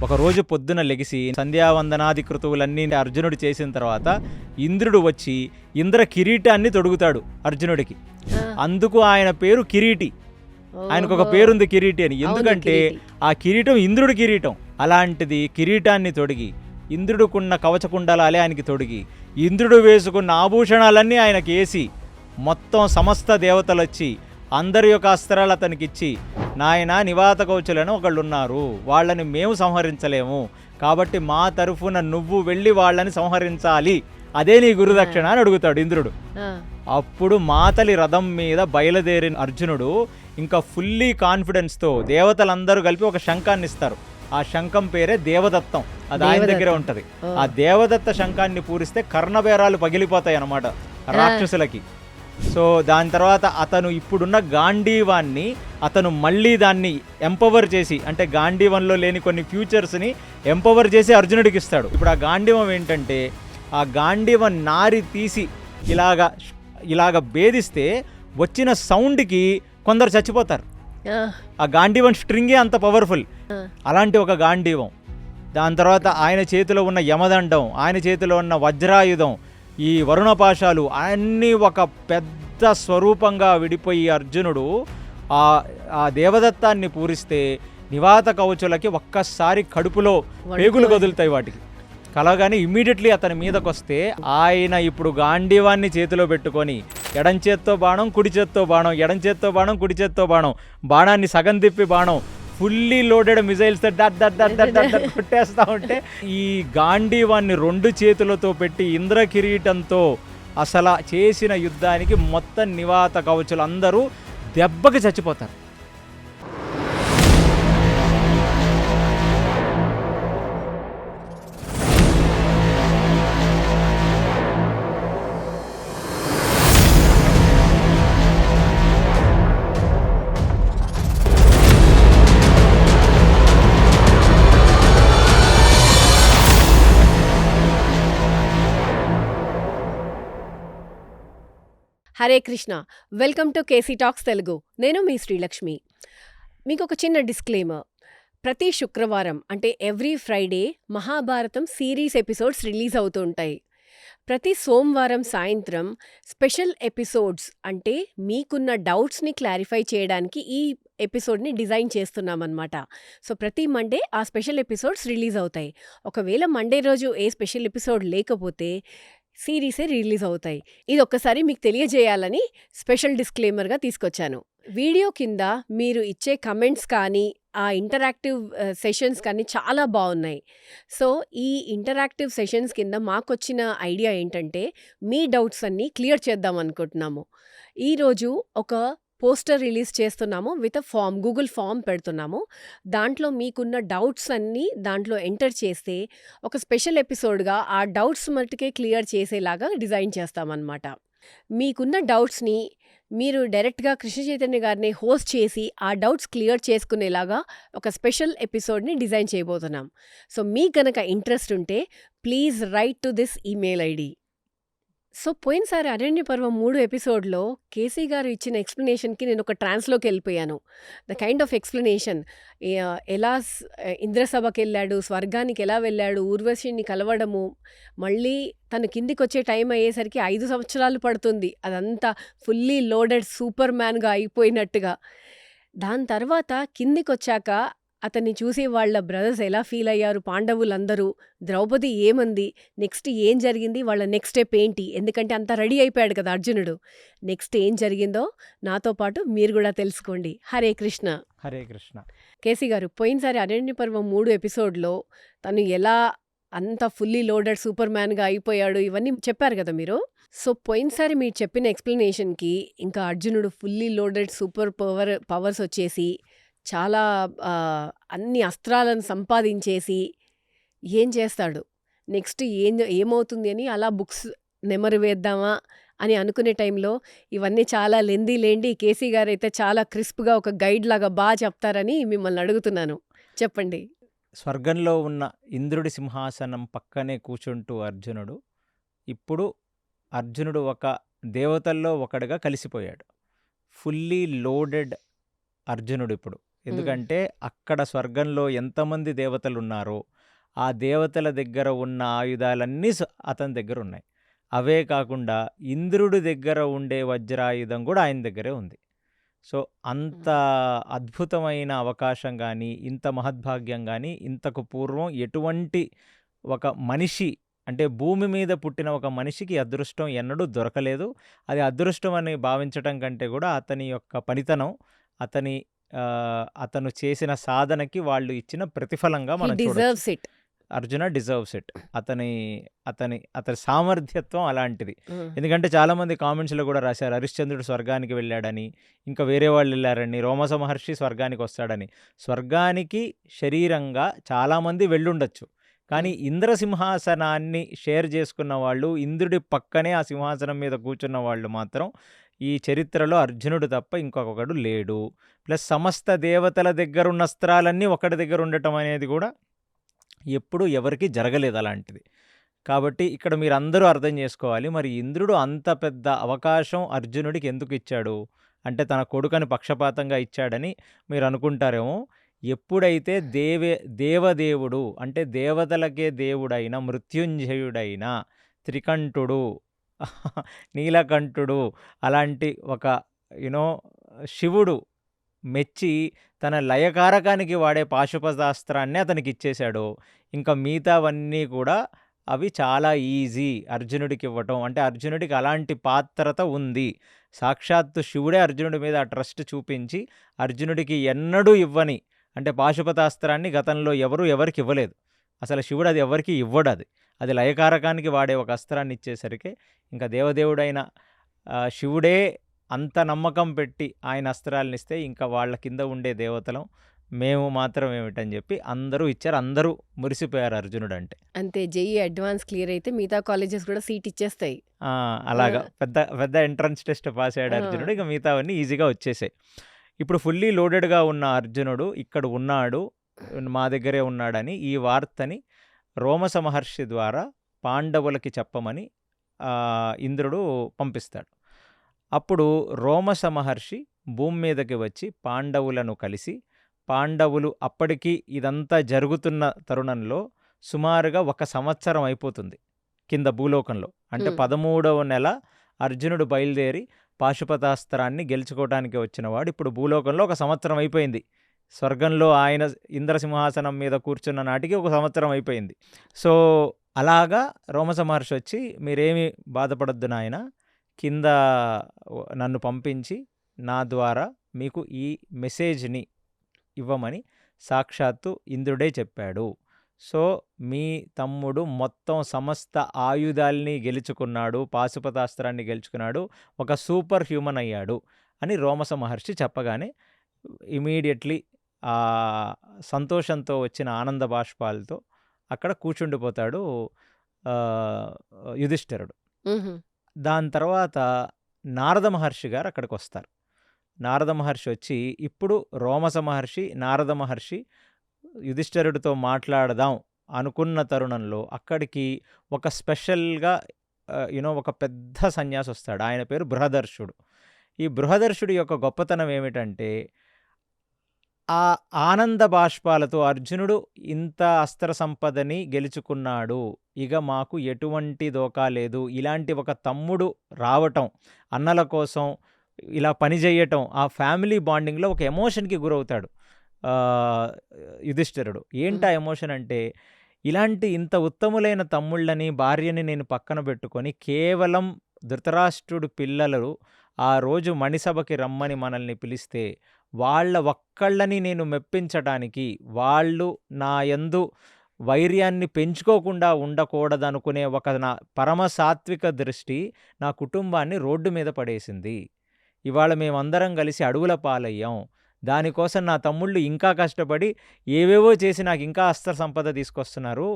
ఒకరోజు పొద్దున లెగిసి సంధ్యావందనాది కృతువులన్నీ అర్జునుడు చేసిన తర్వాత ఇంద్రుడు వచ్చి ఇంద్ర కిరీటాన్ని తొడుగుతాడు అర్జునుడికి. అందుకు ఆయన పేరు కిరీటి. ఆయనకు ఒక పేరుంది కిరీటి అని. ఎందుకంటే ఆ కిరీటం ఇంద్రుడి కిరీటం. అలాంటిది కిరీటాన్ని తొడిగి ఇంద్రుడికున్న కవచకుండలాలే ఆయనకి తొడిగి ఇంద్రుడు వేసుకున్న ఆభూషణాలన్నీ ఆయనకి వేసి మొత్తం సమస్త దేవతలు వచ్చి అందరి యొక్క అస్త్రాలు అతనికిచ్చి, నాయన నివాత కౌచులను ఒకళ్ళున్నారు, వాళ్ళని మేము సంహరించలేము, కాబట్టి మా తరఫున నువ్వు వెళ్ళి వాళ్ళని సంహరించాలి, అదే నీ గురుదక్షిణ అని అడుగుతాడు ఇంద్రుడు. అప్పుడు మాతలి రథం మీద బయలుదేరిన అర్జునుడు ఇంకా ఫుల్లీ కాన్ఫిడెన్స్తో దేవతలందరూ కలిపి ఒక శంఖాన్ని ఇస్తారు. ఆ శంఖం పేరే దేవదత్తం. అది ఆయన దగ్గరే ఉంటది. ఆ దేవదత్త శంఖాన్ని పూరిస్తే కర్ణబేరాలు పగిలిపోతాయి అన్నమాట రాక్షసులకి. సో దాని తర్వాత అతను ఇప్పుడున్న గాంధీవాన్ని అతను మళ్ళీ దాన్ని ఎంపవర్ చేసి, అంటే గాంధీవంలో లేని కొన్ని ఫ్యూచర్స్ని ఎంపవర్ చేసి అర్జునుడికి ఇస్తాడు. ఇప్పుడు ఆ గాంధీవం ఏంటంటే, ఆ గాంధీవం నారి తీసి ఇలాగ భేదిస్తే వచ్చిన సౌండ్కి కొందరు చచ్చిపోతారు. ఆ గాంధీవం స్ట్రింగే అంత పవర్ఫుల్. అలాంటి ఒక గాంధీవం. దాని తర్వాత ఆయన చేతిలో ఉన్న యమదండం, ఆయన చేతిలో ఉన్న వజ్రాయుధం, ఈ వరుణపాశాలు అన్నీ ఒక పెద్ద స్వరూపంగా విడిపోయి అర్జునుడు ఆ దేవదత్తాన్ని పూరిస్తే నివాత కవచులకి ఒక్కసారి కడుపులో పేగులు కదులుతాయి వాటికి. కలగానే ఇమ్మీడియట్లీ అతని మీదకి వస్తే ఆయన ఇప్పుడు గాంధీవాన్ని చేతిలో పెట్టుకొని ఎడం చేత్తో బాణం, కుడి చేత్తో బాణం, ఎడం చేత్తో బాణం, కుడి చేత్తో బాణం, బాణాన్ని సగం తిప్పి బాణం, ఫుల్లీ లోడెడ్ మిజైల్స్ కొట్టేస్తా ఉంటే ఈ గాంధీవాన్ని 2 చేతులతో పెట్టి ఇంద్రకిరీటంతో అసలు చేసిన యుద్ధానికి మొత్తం నివాత కవచులు అందరూ దెబ్బకి చచ్చిపోతారు. Hare Krishna. Welcome to KC talks Telugu. నేను మీ శ్రీలక్ష్మి. మీకు ఒక చిన్న డిస్క్లైమర్. ప్రతి శుక్రవారం అంటే every Friday Mahabharatam series episodes release అవుతూ ఉంటాయి. ప్రతి సోమవారం సాయంత్రం స్పెషల్ ఎపిసోడ్స్, అంటే మీకున్న డౌట్స్ని క్లారిఫై చేయడానికి ఈ ఎపిసోడ్ని డిజైన్ చేస్తున్నామన్నమాట. సో ప్రతి మండే ఆ స్పెషల్ ఎపిసోడ్స్ రిలీజ్ అవుతాయి. ఒకవేళ మండే రోజు ఏ స్పెషల్ ఎపిసోడ్ లేకపోతే సిరీసే రిలీజ్ అవుతాయి. ఇది ఒక్కసారి మీకు తెలియజేయాలని స్పెషల్ డిస్క్లైమర్గా తీసుకొచ్చాను. వీడియో కింద మీరు ఇచ్చే కమెంట్స్ కానీ ఆ ఇంటరాక్టివ్ సెషన్స్ కానీ చాలా బాగున్నాయి. సో ఈ ఇంటరాక్టివ్ సెషన్స్ కింద మాకొచ్చిన ఐడియా ఏంటంటే, మీ డౌట్స్ అన్నీ క్లియర్ చేద్దాం అనుకుంటున్నాము. ఈరోజు ఒక పోస్టర్ రిలీజ్ చేస్తున్నాము విత్ ఫామ్, గూగుల్ ఫామ్ పెడుతున్నాము. దాంట్లో మీకున్న డౌట్స్ అన్నీ దాంట్లో ఎంటర్ చేస్తే ఒక స్పెషల్ ఎపిసోడ్గా ఆ డౌట్స్ మట్టుకే క్లియర్ చేసేలాగా డిజైన్ చేస్తామన్నమాట. మీకున్న డౌట్స్ని మీరు డైరెక్ట్గా కృష్ణ చైతన్య గారిని హోస్ట్ చేసి ఆ డౌట్స్ క్లియర్ చేసుకునేలాగా ఒక స్పెషల్ ఎపిసోడ్ని డిజైన్ చేయబోతున్నాం. సో మీకు గనక ఇంట్రెస్ట్ ఉంటే please right to this email ID. So పోయినసారి అరణ్య పర్వం 3 ఎపిసోడ్లో కేసీ గారు ఇచ్చిన ఎక్స్ప్లెనేషన్కి నేను ఒక ట్రాన్స్లోకి వెళ్ళిపోయాను. ద కైండ్ ఆఫ్ ఎక్స్ప్లెనేషన్, ఎలా ఇంద్రసభకి వెళ్ళాడు, స్వర్గానికి ఎలా వెళ్ళాడు, ఊర్వశిని కలవడము, మళ్ళీ తను కిందికి వచ్చే టైం అయ్యేసరికి 5 సంవత్సరాలు పడుతుంది, అదంతా ఫుల్లీ లోడెడ్ సూపర్ మ్యాన్గా అయిపోయినట్టుగా. దాని తర్వాత కిందికి వచ్చాక అతన్ని చూసి వాళ్ళ బ్రదర్స్ ఎలా ఫీల్ అయ్యారు, పాండవులందరూ, ద్రౌపది ఏమంది, నెక్స్ట్ ఏం జరిగింది, వాళ్ళ నెక్స్ట్ స్టెప్ ఏంటి, ఎందుకంటే అంతా రెడీ అయిపోయాడు కదా అర్జునుడు. నెక్స్ట్ ఏం జరిగిందో నాతో పాటు మీరు కూడా తెలుసుకోండి. హరే కృష్ణ. హరే కృష్ణ. కేసీ గారు, పోయినసారి అరణ్య పర్వం 3 ఎపిసోడ్లో తను ఎలా అంత ఫుల్లీ లోడెడ్ సూపర్ మ్యాన్గా అయిపోయాడు ఇవన్నీ చెప్పారు కదా మీరు. సో పోయినసారి మీరు చెప్పిన ఎక్స్ప్లెనేషన్కి ఇంకా అర్జునుడు ఫుల్లీ లోడెడ్ సూపర్ పవర్స్ వచ్చేసి చాలా అన్ని అస్త్రాలను సంపాదించేసి ఏం చేస్తాడు, నెక్స్ట్ ఏమవుతుంది అని అలా బుక్స్ నెమరు వేద్దామా అని అనుకునే టైంలో ఇవన్నీ చాలా లేండి. కేసీ గారు అయితే చాలా క్రిస్ప్గా ఒక గైడ్ లాగా బాగా చెప్తారని మిమ్మల్ని అడుగుతున్నాను, చెప్పండి. స్వర్గంలో ఉన్న ఇంద్రుడి సింహాసనం పక్కనే కూర్చుంటూ అర్జునుడు ఇప్పుడు ఒక దేవతల్లో ఒకడుగా కలిసిపోయాడు. ఫుల్లీ లోడెడ్ అర్జునుడు ఇప్పుడు ఎందుకంటే అక్కడ స్వర్గంలో ఎంతమంది దేవతలు ఉన్నారో ఆ దేవతల దగ్గర ఉన్న ఆయుధాలన్నీ అతని దగ్గర ఉన్నాయి. అవే కాకుండా ఇంద్రుడి దగ్గర ఉండే వజ్రాయుధం కూడా ఆయన దగ్గరే ఉంది. సో అంత అద్భుతమైన అవకాశం కానీ, ఇంత మహద్భాగ్యం కానీ ఇంతకు పూర్వం ఎటువంటి ఒక మనిషి, అంటే భూమి మీద పుట్టిన ఒక మనిషికి అదృష్టం ఎన్నడూ దొరకలేదు. అది అదృష్టం అని భావించటం కంటే కూడా అతని యొక్క పనితనం, అతను చేసిన సాధనకి వాళ్ళు ఇచ్చిన ప్రతిఫలంగా మనం చూడొచ్చు. Deserves it. Arjuna deserves it. అతని సామర్థ్యత్వం అలాంటిది. ఎందుకంటే చాలామంది కామెంట్స్లో కూడా రాశారు హరిశ్చంద్రుడు స్వర్గానికి వెళ్ళాడని, ఇంకా వేరే వాళ్ళు వెళ్ళారని, రోమస మహర్షి స్వర్గానికి వస్తాడని. స్వర్గానికి శరీరంగా చాలామంది వెళ్ళుండొచ్చు, కానీ ఇంద్రసింహాసనాన్ని షేర్ చేసుకున్న వాళ్ళు, ఇంద్రుడి పక్కనే ఆ సింహాసనం మీద కూర్చున్న వాళ్ళు మాత్రం ఈ చరిత్రలో అర్జునుడు తప్ప ఇంకొకడు లేడు. ప్లస్ సమస్త దేవతల దగ్గర ఉన్న అస్త్రాలన్నీ ఒకటి దగ్గర ఉండటం అనేది కూడా ఎప్పుడు ఎవరికి జరగలేదు అలాంటిది. కాబట్టి ఇక్కడ మీరు అందరూ అర్థం చేసుకోవాలి, మరి ఇంద్రుడు అంత పెద్ద అవకాశం అర్జునుడికి ఎందుకు ఇచ్చాడు అంటే తన కొడుకని పక్షపాతంగా ఇచ్చాడని మీరు అనుకుంటారేమో. ఎప్పుడైతే దేవదేవుడు అంటే దేవతలకే దేవుడైన మృత్యుంజయుడైన త్రికంఠుడు నీలకంఠుడు అలాంటి ఒక శివుడు మెచ్చి తన లయకారకానికి వాడే పాశుపతాస్త్రాన్ని అతనికి ఇచ్చేశాడు, ఇంకా మిగతావన్నీ కూడా అవి చాలా ఈజీ అర్జునుడికి ఇవ్వటం. అంటే అర్జునుడికి అలాంటి పాత్రత ఉంది. సాక్షాత్తు శివుడే అర్జునుడి మీద ఆ ట్రస్ట్ చూపించి అర్జునుడికి ఎన్నడూ ఇవ్వని, అంటే పాశుపతాస్త్రాన్ని గతంలో ఎవరికి ఇవ్వలేదు. అసలు శివుడు అది ఎవరికి ఇవ్వడు. అది లయకారకానికి వాడే ఒక అస్త్రాన్ని ఇచ్చేసరికి ఇంకా దేవదేవుడైన శివుడే అంత నమ్మకం పెట్టి ఆయన అస్త్రాలను ఇస్తే ఇంకా వాళ్ళ కింద ఉండే దేవతలం మేము మాత్రం ఏమిటని చెప్పి అందరూ ఇచ్చారు. అందరూ మురిసిపోయారు అర్జునుడు అంటే. అంతే, జేఈ అడ్వాన్స్ క్లియర్ అయితే మిగతా కాలేజెస్ కూడా సీట్ ఇచ్చేస్తాయి. అలాగా పెద్ద ఎంట్రన్స్ టెస్ట్ పాస్ అయ్యాడు అర్జునుడు, ఇక మిగతావన్నీ ఈజీగా వచ్చేసాయి. ఇప్పుడు ఫుల్లీ లోడెడ్గా ఉన్న అర్జునుడు ఇక్కడ ఉన్నాడు, మా దగ్గరే ఉన్నాడని ఈ వార్తని రోమస మహర్షి ద్వారా పాండవులకి చెప్పమని ఇంద్రుడు పంపిస్తాడు. అప్పుడు రోమస మహర్షి భూమి మీదకి వచ్చి పాండవులను కలిసి, పాండవులు అప్పటికి ఇదంతా జరుగుతున్న తరుణంలో సుమారుగా 1 సంవత్సరం అయిపోతుంది కింద భూలోకంలో. అంటే 13వ నెల అర్జునుడు బయలుదేరి పాశుపతాస్త్రాన్ని గెలుచుకోవడానికి వచ్చినవాడు ఇప్పుడు భూలోకంలో 1 సంవత్సరం అయిపోయింది. స్వర్గంలో ఆయన ఇంద్రసింహాసనం మీద కూర్చున్న నాటికి 1 సంవత్సరం అయిపోయింది. సో అలాగా రోమస మహర్షి వచ్చి మీరేమీ బాధపడొద్దు నాయన, కింద నన్ను పంపించి నా ద్వారా మీకు ఈ మెసేజ్ని ఇవ్వమని సాక్షాత్తు ఇంద్రుడే చెప్పాడు. సో మీ తమ్ముడు మొత్తం సమస్త ఆయుధాల్ని గెలుచుకున్నాడు, పాశుపతాస్త్రాన్ని గెలుచుకున్నాడు, ఒక సూపర్ హ్యూమన్ అయ్యాడు అని రోమస మహర్షి చెప్పగానే ఇమీడియట్లీ ఆ సంతోషంతో వచ్చిన ఆనంద బాష్పాలతో అక్కడ కూర్చుండిపోతాడు యుధిష్ఠిరుడు. దాని తర్వాత నారద మహర్షి గారు అక్కడికి వస్తారు. నారద మహర్షి వచ్చి ఇప్పుడు రోమస మహర్షి, నారద మహర్షి యుధిష్ఠిరుడితో మాట్లాడదాం అనుకున్న తరుణంలో అక్కడికి ఒక స్పెషల్గా ఒక పెద్ద సన్యాసి వస్తాడు. ఆయన పేరు బృహదర్షుడు. ఈ బృహదర్షుడి యొక్క గొప్పతనం ఏమిటంటే ఆ ఆనంద బాష్పాలతో అర్జునుడు ఇంత అస్త్ర సంపదని గెలుచుకున్నాడు, ఇక మాకు ఎటువంటి దోకా లేదు, ఇలాంటి ఒక తమ్ముడు రావటం, అన్నల కోసం ఇలా పనిచేయటం, ఆ ఫ్యామిలీ బాండింగ్లో ఒక ఎమోషన్కి గురవుతాడు యుధిష్ఠిరుడు. ఏంటి ఆ ఎమోషన్ అంటే, ఇలాంటి ఇంత ఉత్తములైన తమ్ముళ్ళని భార్యని నేను పక్కన పెట్టుకొని కేవలం ధృతరాష్ట్రుడు పిల్లలు ఆ రోజు మణిసభకి రమ్మని మనల్ని పిలిస్తే వాళ్ళ ఒక్కళ్ళని నేను మెప్పించడానికి, వాళ్ళు నా యందు వైర్యాన్ని పెంచుకోకుండా ఉండకూడదనుకునే ఒక నా పరమ సాత్విక దృష్టి నా కుటుంబాన్ని రోడ్డు మీద పడేసింది. ఇవాళ మేమందరం కలిసి అడవుల పాలయ్యాం. దానికోసం నా తమ్ముళ్ళు ఇంకా కష్టపడి ఏవేవో చేసి నాకు ఇంకా అస్త్ర సంపద తీసుకొస్తున్నారు.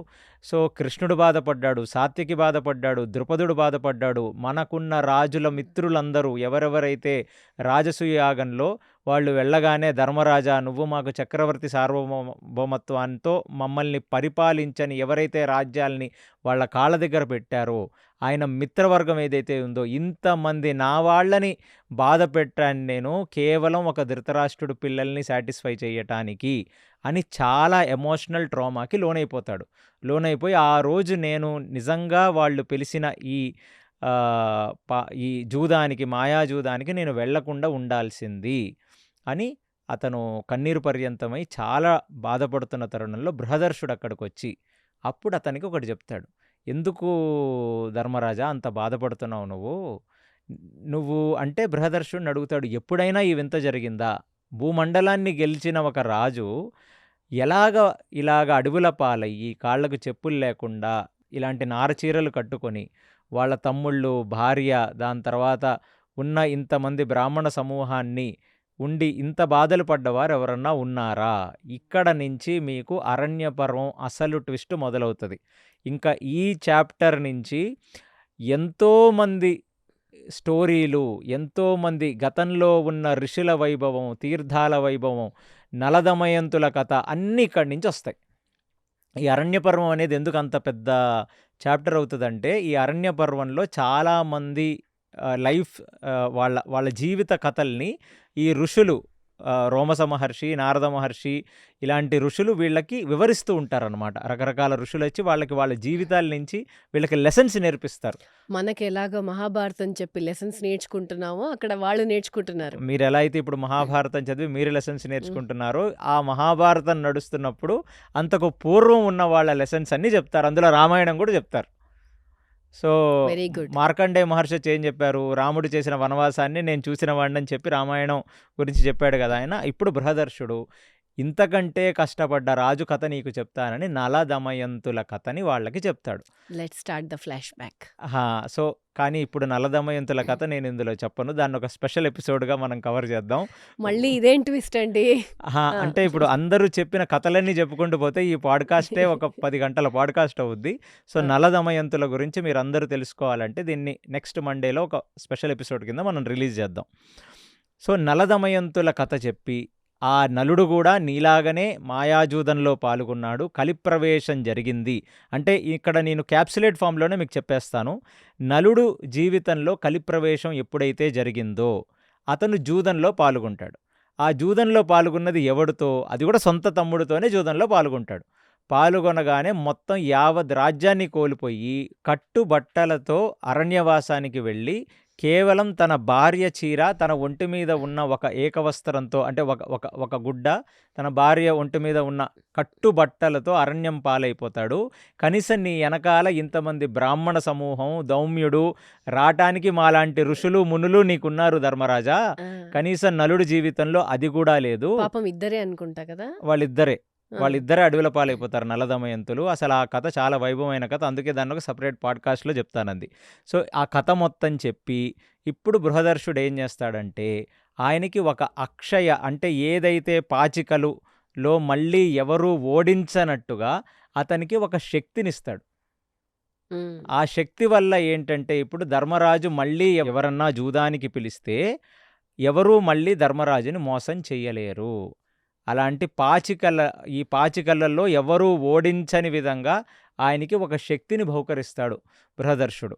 సో కృష్ణుడు బాధపడ్డాడు, సాత్యకి బాధపడ్డాడు, ద్రుపదుడు బాధపడ్డాడు, మనకున్న రాజుల మిత్రులందరూ ఎవరెవరైతే రాజసూయ యాగంలో వాళ్ళు వెళ్ళగానే ధర్మరాజా నువ్వు మాకు చక్రవర్తి సార్వభౌమత్వంతో మమ్మల్ని పరిపాలించని ఎవరైతే రాజ్యాల్ని వాళ్ళ కాళ్ళ దగ్గర పెట్టారో ఆయన మిత్రవర్గం ఏదైతే ఉందో ఇంతమంది నా వాళ్ళని బాధ పెట్టాను నేను కేవలం ఒక ధృతరాష్ట్రుడు పిల్లల్ని సాటిస్ఫై చేయటానికి అని చాలా ఎమోషనల్ ట్రామాకి లోనైపోతాడు. లోనైపోయి ఆ రోజు నేను నిజంగా వాళ్ళు పిలిచిన ఆ, ఈ జూదానికి మాయాజూదానికి నేను వెళ్లకుండా ఉండాల్సింది అని అతను కన్నీరు పర్యంతమై చాలా బాధపడుతున్న తరుణంలో బృహదర్షుడు అక్కడికి వచ్చి అప్పుడు అతనికి ఒకటి చెప్తాడు. ఎందుకు ధర్మరాజా అంత బాధపడుతున్నావు నువ్వు అంటే బృహదర్షుడిని అడుగుతాడు, ఎప్పుడైనా ఈ వింత జరిగిందా? భూమండలాన్ని గెలిచిన ఒక రాజు ఇలాగ అడవుల పాలయ్యి కాళ్ళకు చెప్పులు లేకుండా ఇలాంటి నారచీరలు కట్టుకొని వాళ్ళ తమ్ముళ్ళు భార్య దాని తర్వాత ఉన్న ఇంతమంది బ్రాహ్మణ సమూహాన్ని ఉండి ఇంత బాధలు పడ్డవారు ఎవరన్నా ఉన్నారా? ఇక్కడ నుంచి మీకు అరణ్య పర్వం అసలు ట్విస్ట్ మొదలవుతుంది. ఇంకా ఈ చాప్టర్ నుంచి ఎంతోమంది స్టోరీలు, ఎంతోమంది గతంలో ఉన్న ఋషుల వైభవం, తీర్థాల వైభవం, నలదమయంతుల కథ అన్నీ ఇక్కడి నుంచి వస్తాయి. ఈ అరణ్య పర్వం అనేది ఎందుకు అంత పెద్ద చాప్టర్ అవుతుందంటే ఈ అరణ్య పర్వంలో చాలామంది లైఫ్ వాళ్ళ వాళ్ళ జీవిత కథల్ని ఈ ఋషులు రోమస మహర్షి, నారద మహర్షి ఇలాంటి ఋషులు వీళ్ళకి వివరిస్తూ ఉంటారనమాట. రకరకాల ఋషులు వచ్చి వాళ్ళకి వాళ్ళ జీవితాల నుంచి వీళ్ళకి లెసన్స్ నేర్పిస్తారు. మనకి ఎలాగో మహాభారతం చెప్పి లెసన్స్ నేర్చుకుంటున్నామో అక్కడ వాళ్ళు నేర్చుకుంటున్నారు. మీరు ఎలా అయితే ఇప్పుడు మహాభారతం చదివి మీరు లెసన్స్ నేర్చుకుంటున్నారో ఆ మహాభారతం నడుస్తున్నప్పుడు అంతకు పూర్వం ఉన్న వాళ్ళ లెసన్స్ అన్నీ చెప్తారు. అందులో రామాయణం కూడా చెప్తారు. So very good. Markandeya Maharshi వచ్చి ఏం చెప్పారు? రాముడు చేసిన వనవాసాన్ని నేను చూసిన వాడిని అని చెప్పి రామాయణం గురించి చెప్పాడు కదా ఆయన. ఇప్పుడు బృహదర్షుడు ఇంతకంటే కష్టపడ్డ రాజు కథ నీకు చెప్తానని నల దమయంతుల కథని వాళ్ళకి చెప్తాడు. Let's start the flash back. So కానీ ఇప్పుడు నల దమయంతుల కథ నేను ఇందులో చెప్పను, దాన్ని ఒక స్పెషల్ ఎపిసోడ్గా మనం కవర్ చేద్దాం. మళ్ళీ ఇదేం ట్విస్ట్ అండి? అంటే ఇప్పుడు అందరూ చెప్పిన కథలన్నీ చెప్పుకుంటూ పోతే ఈ పాడ్కాస్టే ఒక 10 గంటల పాడ్కాస్ట్ అవుద్ది. సో నల దమయంతుల గురించి మీరు అందరూ తెలుసుకోవాలంటే దీన్ని నెక్స్ట్ మండేలో ఒక స్పెషల్ ఎపిసోడ్ కింద మనం రిలీజ్ చేద్దాం. సో నల దమయంతుల కథ చెప్పి ఆ నలుడు కూడా నీలాగనే మాయాజూదంలో పాల్గొన్నాడు, కలిప్రవేశం జరిగింది. అంటే ఇక్కడ నేను క్యాప్సులేట్ ఫామ్లోనే మీకు చెప్పేస్తాను. నలుడు జీవితంలో కలిప్రవేశం ఎప్పుడైతే జరిగిందో అతను జూదంలో పాల్గొంటాడు. ఆ జూదంలో పాల్గొన్నది ఎవడితో? అది కూడా సొంత తమ్ముడితోనే జూదంలో పాల్గొంటాడు. పాల్గొనగానే మొత్తం యావత్ రాజ్యాన్ని కోల్పోయి కట్టుబట్టలతో అరణ్యవాసానికి వెళ్ళి కేవలం తన భార్య చీర తన ఒంటి మీద ఉన్న ఒక ఏకవస్త్రంతో అంటే ఒక గుడ్డ తన భార్య ఒంటి మీద ఉన్న కట్టుబట్టలతో అరణ్యం పాలైపోతాడు. కనీసం నీ వెనకాల ఇంతమంది బ్రాహ్మణ సమూహం దౌమ్యుడు రావటానికి మాలాంటి ఋషులు మునులు నీకున్నారు ధర్మరాజా. కనీసం నలుడు జీవితంలో అది కూడా లేదు. పాపం ఇద్దరే అనుకుంటా కదా. వాళ్ళిద్దరే అడవుల పాలైపోతారు నలదమయంతులు. అసలు ఆ కథ చాలా వైభవమైన కథ, అందుకే దాన్ని ఒక సపరేట్ పాడ్కాస్ట్లో చెప్తానంది. సో ఆ కథ మొత్తం చెప్పి ఇప్పుడు బృహదర్షుడు ఏం చేస్తాడంటే ఆయనకి ఒక అక్షయ అంటే ఏదైతే పాచికలులో మళ్ళీ ఎవరూ ఓడించనట్టుగా అతనికి ఒక శక్తినిస్తాడు. ఆ శక్తి వల్ల ఏంటంటే ఇప్పుడు ధర్మరాజు మళ్ళీ ఎవరన్నా జూదానికి పిలిస్తే ఎవరూ మళ్ళీ ధర్మరాజుని మోసం చెయ్యలేరు. అలాంటి ఈ పాచికలలో ఎవరూ ఓడించని విధంగా ఆయనకి ఒక శక్తిని బహుకరిస్తాడు బృహదర్షుడు.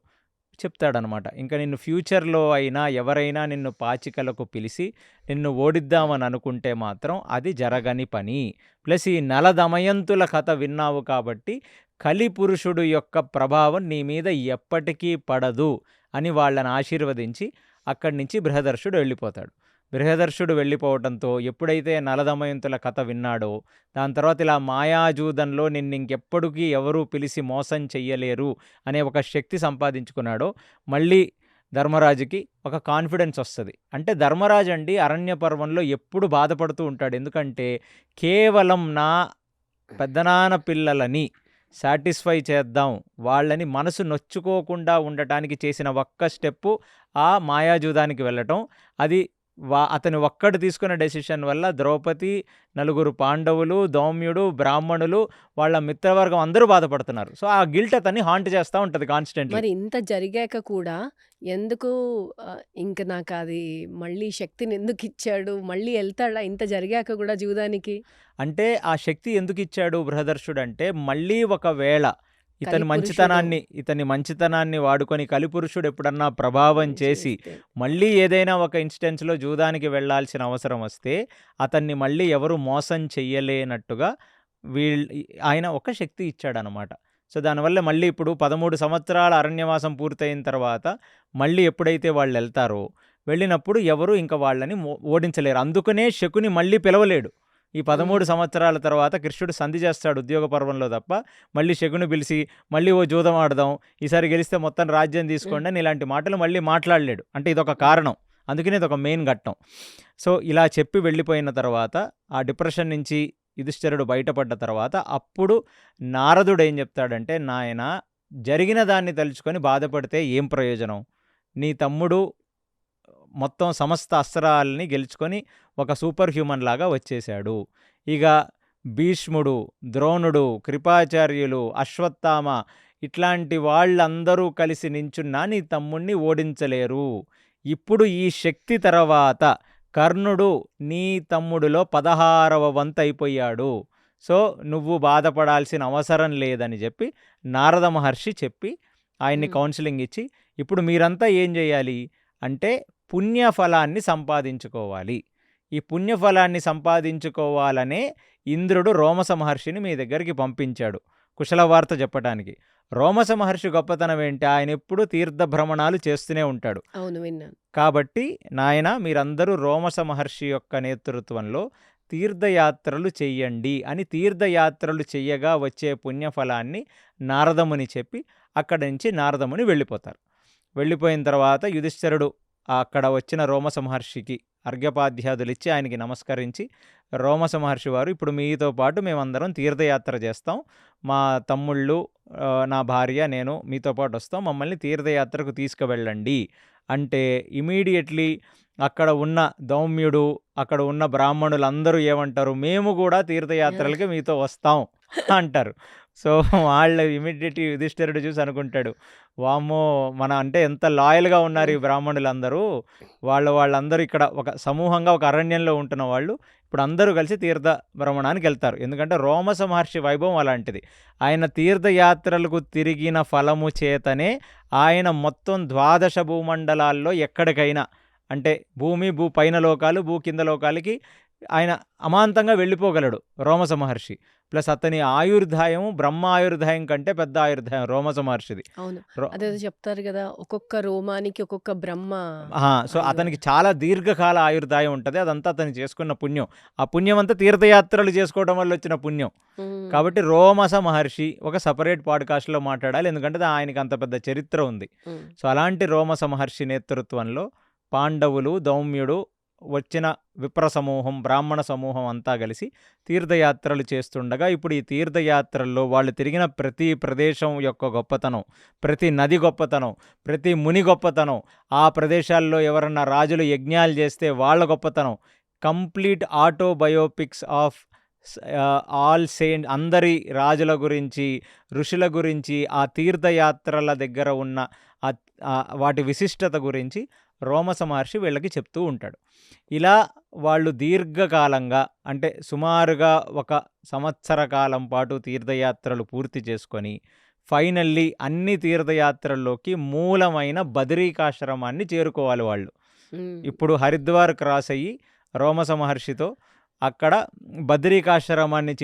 చెప్తాడనమాట, ఇంకా నిన్ను ఫ్యూచర్లో అయినా ఎవరైనా నిన్ను పాచికలకు పిలిచి నిన్ను ఓడిద్దామని అనుకుంటే మాత్రం అది జరగని పని. ప్లస్ ఈ నల దమయంతుల కథ విన్నావు కాబట్టి కలిపురుషుడు యొక్క ప్రభావం నీ మీద ఎప్పటికీ పడదు అని వాళ్ళని ఆశీర్వదించి అక్కడి నుంచి బృహదర్షుడు వెళ్ళిపోతాడు. బృహదర్షుడు వెళ్ళిపోవడంతో ఎప్పుడైతే నలదమయంతుల కథ విన్నాడో దాని తర్వాత ఇలా మాయాజూదంలో నిన్ను ఇంకెప్పటికీ ఎవరూ పిలిచి మోసం చెయ్యలేరు అనే ఒక శక్తి సంపాదించుకున్నాడో మళ్ళీ ధర్మరాజుకి ఒక కాన్ఫిడెన్స్ వస్తుంది. అంటే ధర్మరాజు అండి అరణ్య పర్వంలో ఎప్పుడు బాధపడుతూ ఉంటాడు. ఎందుకంటే కేవలం నా పెద్దనాన్న పిల్లలని సాటిస్ఫై చేద్దాం, వాళ్ళని మనసు నొచ్చుకోకుండా ఉండటానికి చేసిన ఒక్క స్టెప్పు ఆ మాయాజూదానికి వెళ్ళటం. అది అతను ఒక్కడు తీసుకున్న డెసిషన్ వల్ల ద్రౌపది, నలుగురు పాండవులు, దౌమ్యుడు, బ్రాహ్మణులు, వాళ్ళ మిత్రవర్గం అందరూ బాధపడుతున్నారు. సో ఆ గిల్ట్ అతన్ని హాంట్ చేస్తూ ఉంటుంది కాన్స్టెంట్లీ. మరి ఇంత జరిగాక కూడా ఎందుకు ఇంక నాకు అది మళ్ళీ శక్తిని ఎందుకు ఇచ్చాడు, మళ్ళీ వెళ్తాడా ఇంత జరిగాక కూడా జూదానికి? అంటే ఆ శక్తి ఎందుకు ఇచ్చాడు బృహదర్షుడు అంటే, మళ్ళీ ఒకవేళ కలిపురుషుడు ఇతని మంచితనాన్ని వాడుకొని కలిపురుషుడు ఎప్పుడన్నా ప్రభావం చేసి చేస్తే మళ్ళీ ఏదైనా ఒక ఇన్స్టెన్స్లో జూదానికి వెళ్ళాల్సిన అవసరం వస్తే అతన్ని మళ్ళీ ఎవరు మోసం చెయ్యలేనట్టుగా ఆయన ఒక శక్తి ఇచ్చాడనమాట. సో దానివల్ల మళ్ళీ ఇప్పుడు 13 సంవత్సరాల అరణ్యవాసం పూర్తయిన తర్వాత మళ్ళీ ఎప్పుడైతే వాళ్ళు వెళ్తారో, వెళ్ళినప్పుడు ఎవరు ఇంకా వాళ్ళని ఓడించలేరు. అందుకనే శకుని మళ్ళీ పిలవలేడు. ఈ 13 సంవత్సరాల తర్వాత కృష్ణుడు సంధి చేస్తాడు ఉద్యోగ పర్వంలో తప్ప, మళ్ళీ శకుని పిలిచి మళ్ళీ ఓ జూదం ఆడదాం, ఈసారి గెలిస్తే మొత్తం రాజ్యం తీసుకోండి అని ఇలాంటి మాటలు మళ్ళీ మాట్లాడలేడు. అంటే ఇదొక కారణం, అందుకనే ఇదొక మెయిన్ ఘట్టం. సో ఇలా చెప్పి వెళ్ళిపోయిన తర్వాత ఆ డిప్రెషన్ నుంచి యుధిష్ఠిరుడు బయటపడ్డ తర్వాత అప్పుడు నారదుడు ఏం చెప్తాడంటే, నాయన జరిగిన దాన్ని తలుచుకొని బాధపడితే ఏం ప్రయోజనం, నీ తమ్ముడు మొత్తం సమస్త అస్త్రాలని గెలుచుకొని ఒక సూపర్ హ్యూమన్ లాగా వచ్చేశాడు. ఇక భీష్ముడు, ద్రోణుడు, కృపాచార్యులు, అశ్వత్థామ ఇట్లాంటి వాళ్ళందరూ కలిసి నించున్నా నీ తమ్ముణ్ణి ఓడించలేరు. ఇప్పుడు ఈ శక్తి తర్వాత కర్ణుడు నీ తమ్ముడిలో 16వ వంతు అయిపోయాడు. సో నువ్వు బాధపడాల్సిన అవసరం లేదని చెప్పి నారద మహర్షి చెప్పి ఆయన్ని కౌన్సిలింగ్ ఇచ్చి, ఇప్పుడు మీరంతా ఏం చేయాలి అంటే పుణ్యఫలాన్ని సంపాదించుకోవాలి. ఈ పుణ్యఫలాన్ని సంపాదించుకోవాలనే ఇంద్రుడు రోమస మహర్షిని మీ దగ్గరికి పంపించాడు కుశల వార్త చెప్పడానికి. రోమస మహర్షి గొప్పతనం ఏంటి, ఆయన ఎప్పుడు తీర్థ భ్రమణాలు చేస్తూనే ఉంటాడు. అవును, విన్నాను. కాబట్టి నాయన మీరందరూ రోమస మహర్షి యొక్క నేతృత్వంలో తీర్థయాత్రలు చెయ్యండి అని తీర్థయాత్రలు చెయ్యగా వచ్చే పుణ్యఫలాన్ని నారదముని చెప్పి అక్కడి నుంచి నారదముని వెళ్ళిపోతారు. వెళ్ళిపోయిన తర్వాత యుధిష్ఠిరుడు అక్కడ వచ్చిన రోమస మహర్షికి అర్ఘ్యపాధ్యాదులు ఇచ్చి ఆయనకి నమస్కరించి, రోమస మహర్షి వారు ఇప్పుడు మీతో పాటు మేమందరం తీర్థయాత్ర చేస్తాం, మా తమ్ముళ్ళు, నా భార్య, నేను మీతో పాటు వస్తాం, మమ్మల్ని తీర్థయాత్రకు తీసుకువెళ్ళండి అంటే ఇమీడియట్లీ అక్కడ ఉన్న దౌమ్యుడు, అక్కడ ఉన్న బ్రాహ్మణులందరూ ఏమంటారు, మేము కూడా తీర్థయాత్రలకి మీతో వస్తాం అంటారు. సో వాళ్ళు ఇమీడియట్లీ యుధిష్ఠిరుడు చూసి అనుకుంటాడు, వామ్మో మన అంటే ఎంత లాయల్గా ఉన్నారు ఈ బ్రాహ్మణులందరూ, వాళ్ళందరూ ఇక్కడ ఒక సమూహంగా ఒక అరణ్యంలో ఉంటున్న వాళ్ళు ఇప్పుడు అందరూ కలిసి తీర్థ భ్రమణానికి వెళ్తారు. ఎందుకంటే రోమస మహర్షి వైభవం అలాంటిది. ఆయన తీర్థయాత్రలకు తిరిగిన ఫలము చేతనే ఆయన మొత్తం 12 భూమండలాల్లో ఎక్కడికైనా, అంటే భూమి, భూ పైన లోకాలు, భూ కింద లోకాలకి ఆయన అమాంతంగా వెళ్ళిపోగలడు రోమస మహర్షి. ప్లస్ అతని ఆయుర్దాయం బ్రహ్మ ఆయుర్దాయం కంటే పెద్ద ఆయుర్దాయం రోమస మహర్షిది. అవును, అదేదో చెప్తారు కదా, ఒక్కొక్క రోమానికి ఒక్కొక్క బ్రహ్మ. సో అతనికి చాలా దీర్ఘకాల ఆయుర్దాయం ఉంటుంది. అదంతా అతను చేసుకున్న పుణ్యం. ఆ పుణ్యం అంతా తీర్థయాత్రలు చేసుకోవడం వల్ల వచ్చిన పుణ్యం. కాబట్టి రోమస మహర్షి ఒక సపరేట్ పాడ్కాస్ట్లో మాట్లాడాలి, ఎందుకంటే ఆయనకి అంత పెద్ద చరిత్ర ఉంది. సో అలాంటి రోమస మహర్షి నేతృత్వంలో పాండవులు, దౌమ్యుడు, వచ్చిన విప్ర సమూహం, బ్రాహ్మణ సమూహం అంతా కలిసి తీర్థయాత్రలు చేస్తుండగా, ఇప్పుడు ఈ తీర్థయాత్రల్లో వాళ్ళు తిరిగిన ప్రతి ప్రదేశం యొక్క గొప్పతనం, ప్రతి నది గొప్పతనం, ప్రతి ముని గొప్పతనం, ఆ ప్రదేశాల్లో ఎవరన్నా రాజులు యజ్ఞాలు చేస్తే వాళ్ళ గొప్పతనం, కంప్లీట్ ఆటోబయోపిక్స్ ఆఫ్ ఆల్ సెయింట్, అందరి రాజుల గురించి, ఋషుల గురించి, ఆ తీర్థయాత్రల దగ్గర ఉన్న వాటి విశిష్టత గురించి రోమస మహర్షి వీళ్ళకి చెప్తూ ఉంటాడు. ఇలా వాళ్ళు దీర్ఘకాలంగా, అంటే సుమారుగా 1 సంవత్సర కాలం పాటు తీర్థయాత్రలు పూర్తి చేసుకొని ఫైనల్లీ అన్ని తీర్థయాత్రల్లోకి మూలమైన బదరీకాశ్రమాన్ని చేరుకోవాలి వాళ్ళు. ఇప్పుడు హరిద్వార్ క్రాస్ అయ్యి రోమస మహర్షితో అక్కడ బదరీకాశ్రమాన్ని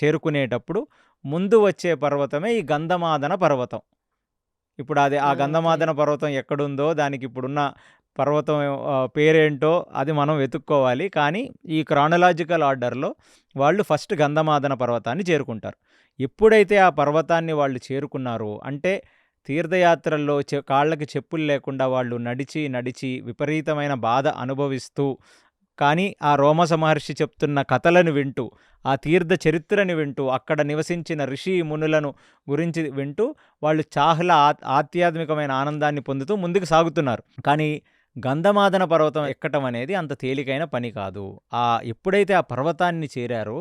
చేరుకునేటప్పుడు ముందు వచ్చే పర్వతమే ఈ గంధమాదన పర్వతం. ఇప్పుడు అది ఆ గంధమాదన పర్వతం ఎక్కడుందో, దానికి ఇప్పుడున్న పర్వతం పేరేంటో అది మనం వెతుక్కోవాలి. కానీ ఈ క్రానలాజికల్ ఆర్డర్లో వాళ్ళు ఫస్ట్ గంధమాదన పర్వతాన్ని చేరుకుంటారు. ఎప్పుడైతే ఆ పర్వతాన్ని వాళ్ళు చేరుకున్నారో, అంటే తీర్థయాత్రల్లో కాళ్ళకి చెప్పులు లేకుండా వాళ్ళు నడిచి విపరీతమైన బాధ అనుభవిస్తూ, కానీ ఆ రోమస మహర్షి చెప్తున్న కథలను వింటూ, ఆ తీర్థ చరిత్రని వింటూ, అక్కడ నివసించిన ఋషి మునులను గురించి వింటూ వాళ్ళు చాలా ఆధ్యాత్మికమైన ఆనందాన్ని పొందుతూ ముందుకు సాగుతున్నారు. కానీ గంధమాదన పర్వతం ఎక్కటం అనేది అంత తేలికైన పని కాదు. ఎప్పుడైతే ఆ పర్వతాన్ని చేరారో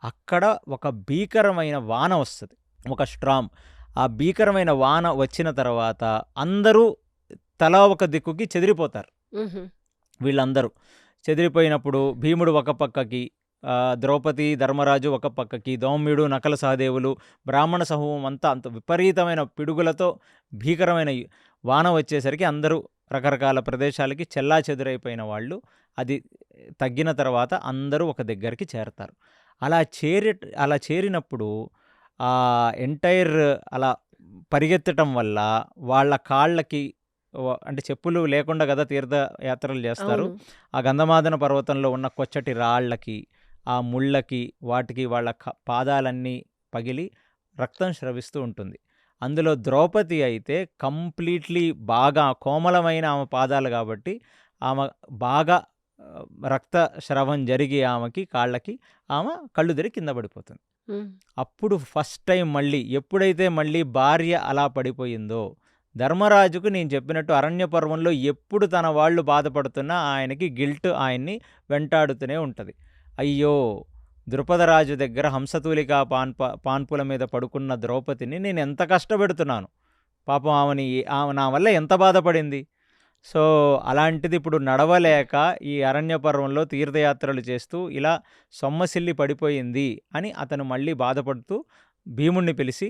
అక్కడ ఒక భీకరమైన వాన వస్తది. ఒక స్ట్రామ్. ఆ భీకరమైన వాన వచ్చిన తర్వాత అందరూ తలా ఒక దిక్కుకి చెదిరిపోతారు. హుహు. వీళ్ళందరూ చెదిరిపోయినప్పుడు భీముడు ఒక పక్కకి, ద్రౌపది, ధర్మరాజు ఒక పక్కకి, దౌమ్యుడు, నకల సహదేవులు, బ్రాహ్మణ సమూహం అంతా అంత విపరీతమైన పిడుగులతో భీకరమైన వాన వచ్చేసరికి అందరూ రకరకాల ప్రదేశాలకి చెల్లాచెదురైపోయిన వాళ్ళు అది తగ్గిన తర్వాత అందరూ ఒక దగ్గరికి చేరతారు. అలా చేరినప్పుడు ఆ ఎంటైర్ అలా పరిగెత్తటం వల్ల వాళ్ళ కాళ్ళకి అంటే చెప్పులు లేకుండా కదా తీర్థయాత్రలు చేస్తారు. అవును. ఆ గంధమాదన పర్వతంలో ఉన్న కొచ్చటి రాళ్ళకి, ఆ ముళ్ళకి, వాటికి వాళ్ళ పాదాలన్నీ పగిలి రక్తం స్రవిస్తూ ఉంటుంది. అందులో ద్రౌపది అయితే కంప్లీట్లీ బాగా కోమలమైన ఆమె పాదాలు కాబట్టి ఆమె బాగా రక్త స్రవం జరిగి ఆమెకి కాళ్ళకి ఆమె కళ్ళు తిరిగి కింద పడిపోతుంది. హ్మ్. అప్పుడు ఫస్ట్ టైం ఎప్పుడైతే మళ్ళీ భార్య అలా పడిపోయిందో ధర్మరాజుకు నేను చెప్పినట్టు అరణ్య పర్వంలో ఎప్పుడు తన వాళ్ళు బాధపడుతున్నా ఆయనకి గిల్ట్ ఆయన్ని వెంటాడుతూనే ఉంటుంది. అయ్యో, ద్రుపదరాజు దగ్గర హంసతూలికా పాన్పుల మీద పడుకున్న ద్రౌపదిని నేను ఎంత కష్టపెడుతున్నాను, పాపం ఆమె నా వల్ల ఎంత బాధపడింది. సో అలాంటిది ఇప్పుడు నడవలేక ఈ అరణ్య పర్వంలో తీర్థయాత్రలు చేస్తూ ఇలా సొమ్మసిల్లి పడిపోయింది అని అతను మళ్ళీ బాధపడుతూ భీముణ్ణి పిలిచి,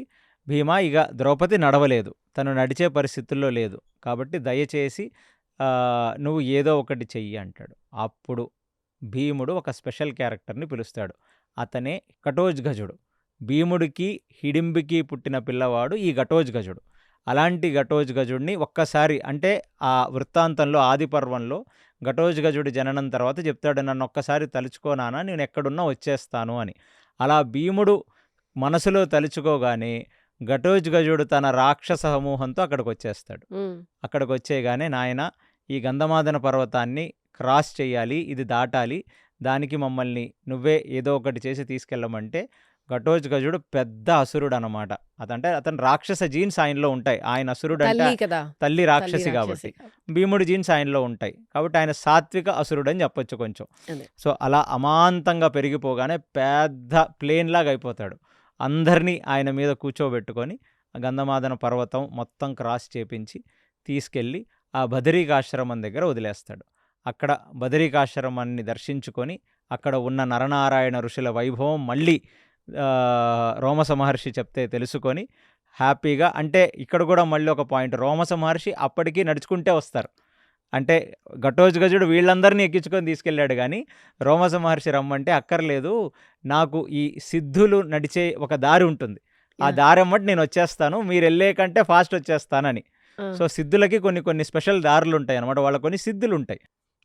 భీమా, ఇక ద్రౌపది నడవలేదు, తను నడిచే పరిస్థితుల్లో లేదు, కాబట్టి దయచేసి నువ్వు ఏదో ఒకటి చెయ్యి అంటాడు. అప్పుడు భీముడు ఒక స్పెషల్ క్యారెక్టర్ని పిలుస్తాడు. అతనే ఘటోత్కచుడు. భీముడికి హిడింబికి పుట్టిన పిల్లవాడు ఈ ఘటోత్కచుడు. అలాంటి ఘటోత్కచుడిని ఒక్కసారి అంటే ఆ వృత్తాంతంలో ఆది పర్వంలో ఘటోత్కచుడి జననం తర్వాత చెప్తాడు, నన్ను ఒక్కసారి తలుచుకోనానా, నేను ఎక్కడున్నా వచ్చేస్తాను అని. అలా భీముడు మనసులో తలుచుకోగానే ఘటోత్కచుడు తన రాక్షస సమూహంతో అక్కడికి వచ్చేస్తాడు. అక్కడికి వచ్చేగానే, నాయన, ఈ గంధమాదన పర్వతాన్ని క్రాస్ చేయాలి, ఇది దాటాలి, దానికి మమ్మల్ని నువ్వే ఏదో ఒకటి చేసి తీసుకెళ్ళమంటే ఘటోత్కచుడు పెద్ద అసురుడు అనమాట. అతను రాక్షస జీన్స్ ఆయనలో ఉంటాయి. ఆయన అసురుడు అంటే తల్లి రాక్షసి కాబట్టి, భీముడి జీన్స్ ఆయనలో ఉంటాయి కాబట్టి ఆయన సాత్విక అసురుడు అని చెప్పొచ్చు కొంచెం. సో అలా అమాంతంగా పెరిగిపోగానే పెద్ద ప్లేన్ లాగా అయిపోతాడు. అందరినీ ఆయన మీద కూర్చోబెట్టుకొని గంధమాదన పర్వతం మొత్తం క్రాస్ చేపించి తీసుకెళ్ళి ఆ బదరీకాశ్రమం దగ్గర వదిలేస్తాడు. అక్కడ బదరీకాశ్రమాన్ని దర్శించుకొని అక్కడ ఉన్న నరనారాయణ ఋషుల వైభవం మళ్ళీ రోమస మహర్షి చెప్తే తెలుసుకొని హ్యాపీగా, అంటే ఇక్కడ కూడా మళ్ళీ ఒక పాయింట్, రోమస మహర్షి అప్పటికీ నడుచుకుంటే వస్తారు. అంటే ఘటోత్కచుడు వీళ్ళందరినీ ఎక్కించుకొని తీసుకెళ్ళాడు కానీ రోమస మహర్షి రమ్మంటే అక్కర్లేదు, నాకు ఈ సిద్ధులు నడిచే ఒక దారి ఉంటుంది, ఆ దారి అమ్మటి నేను వచ్చేస్తాను, మీరు వెళ్ళే కంటే ఫాస్ట్ వచ్చేస్తానని. సో సిద్ధులకి కొన్ని స్పెషల్ దారులు ఉంటాయి అనమాట, వాళ్ళకి కొన్ని సిద్ధులు ఉంటాయి.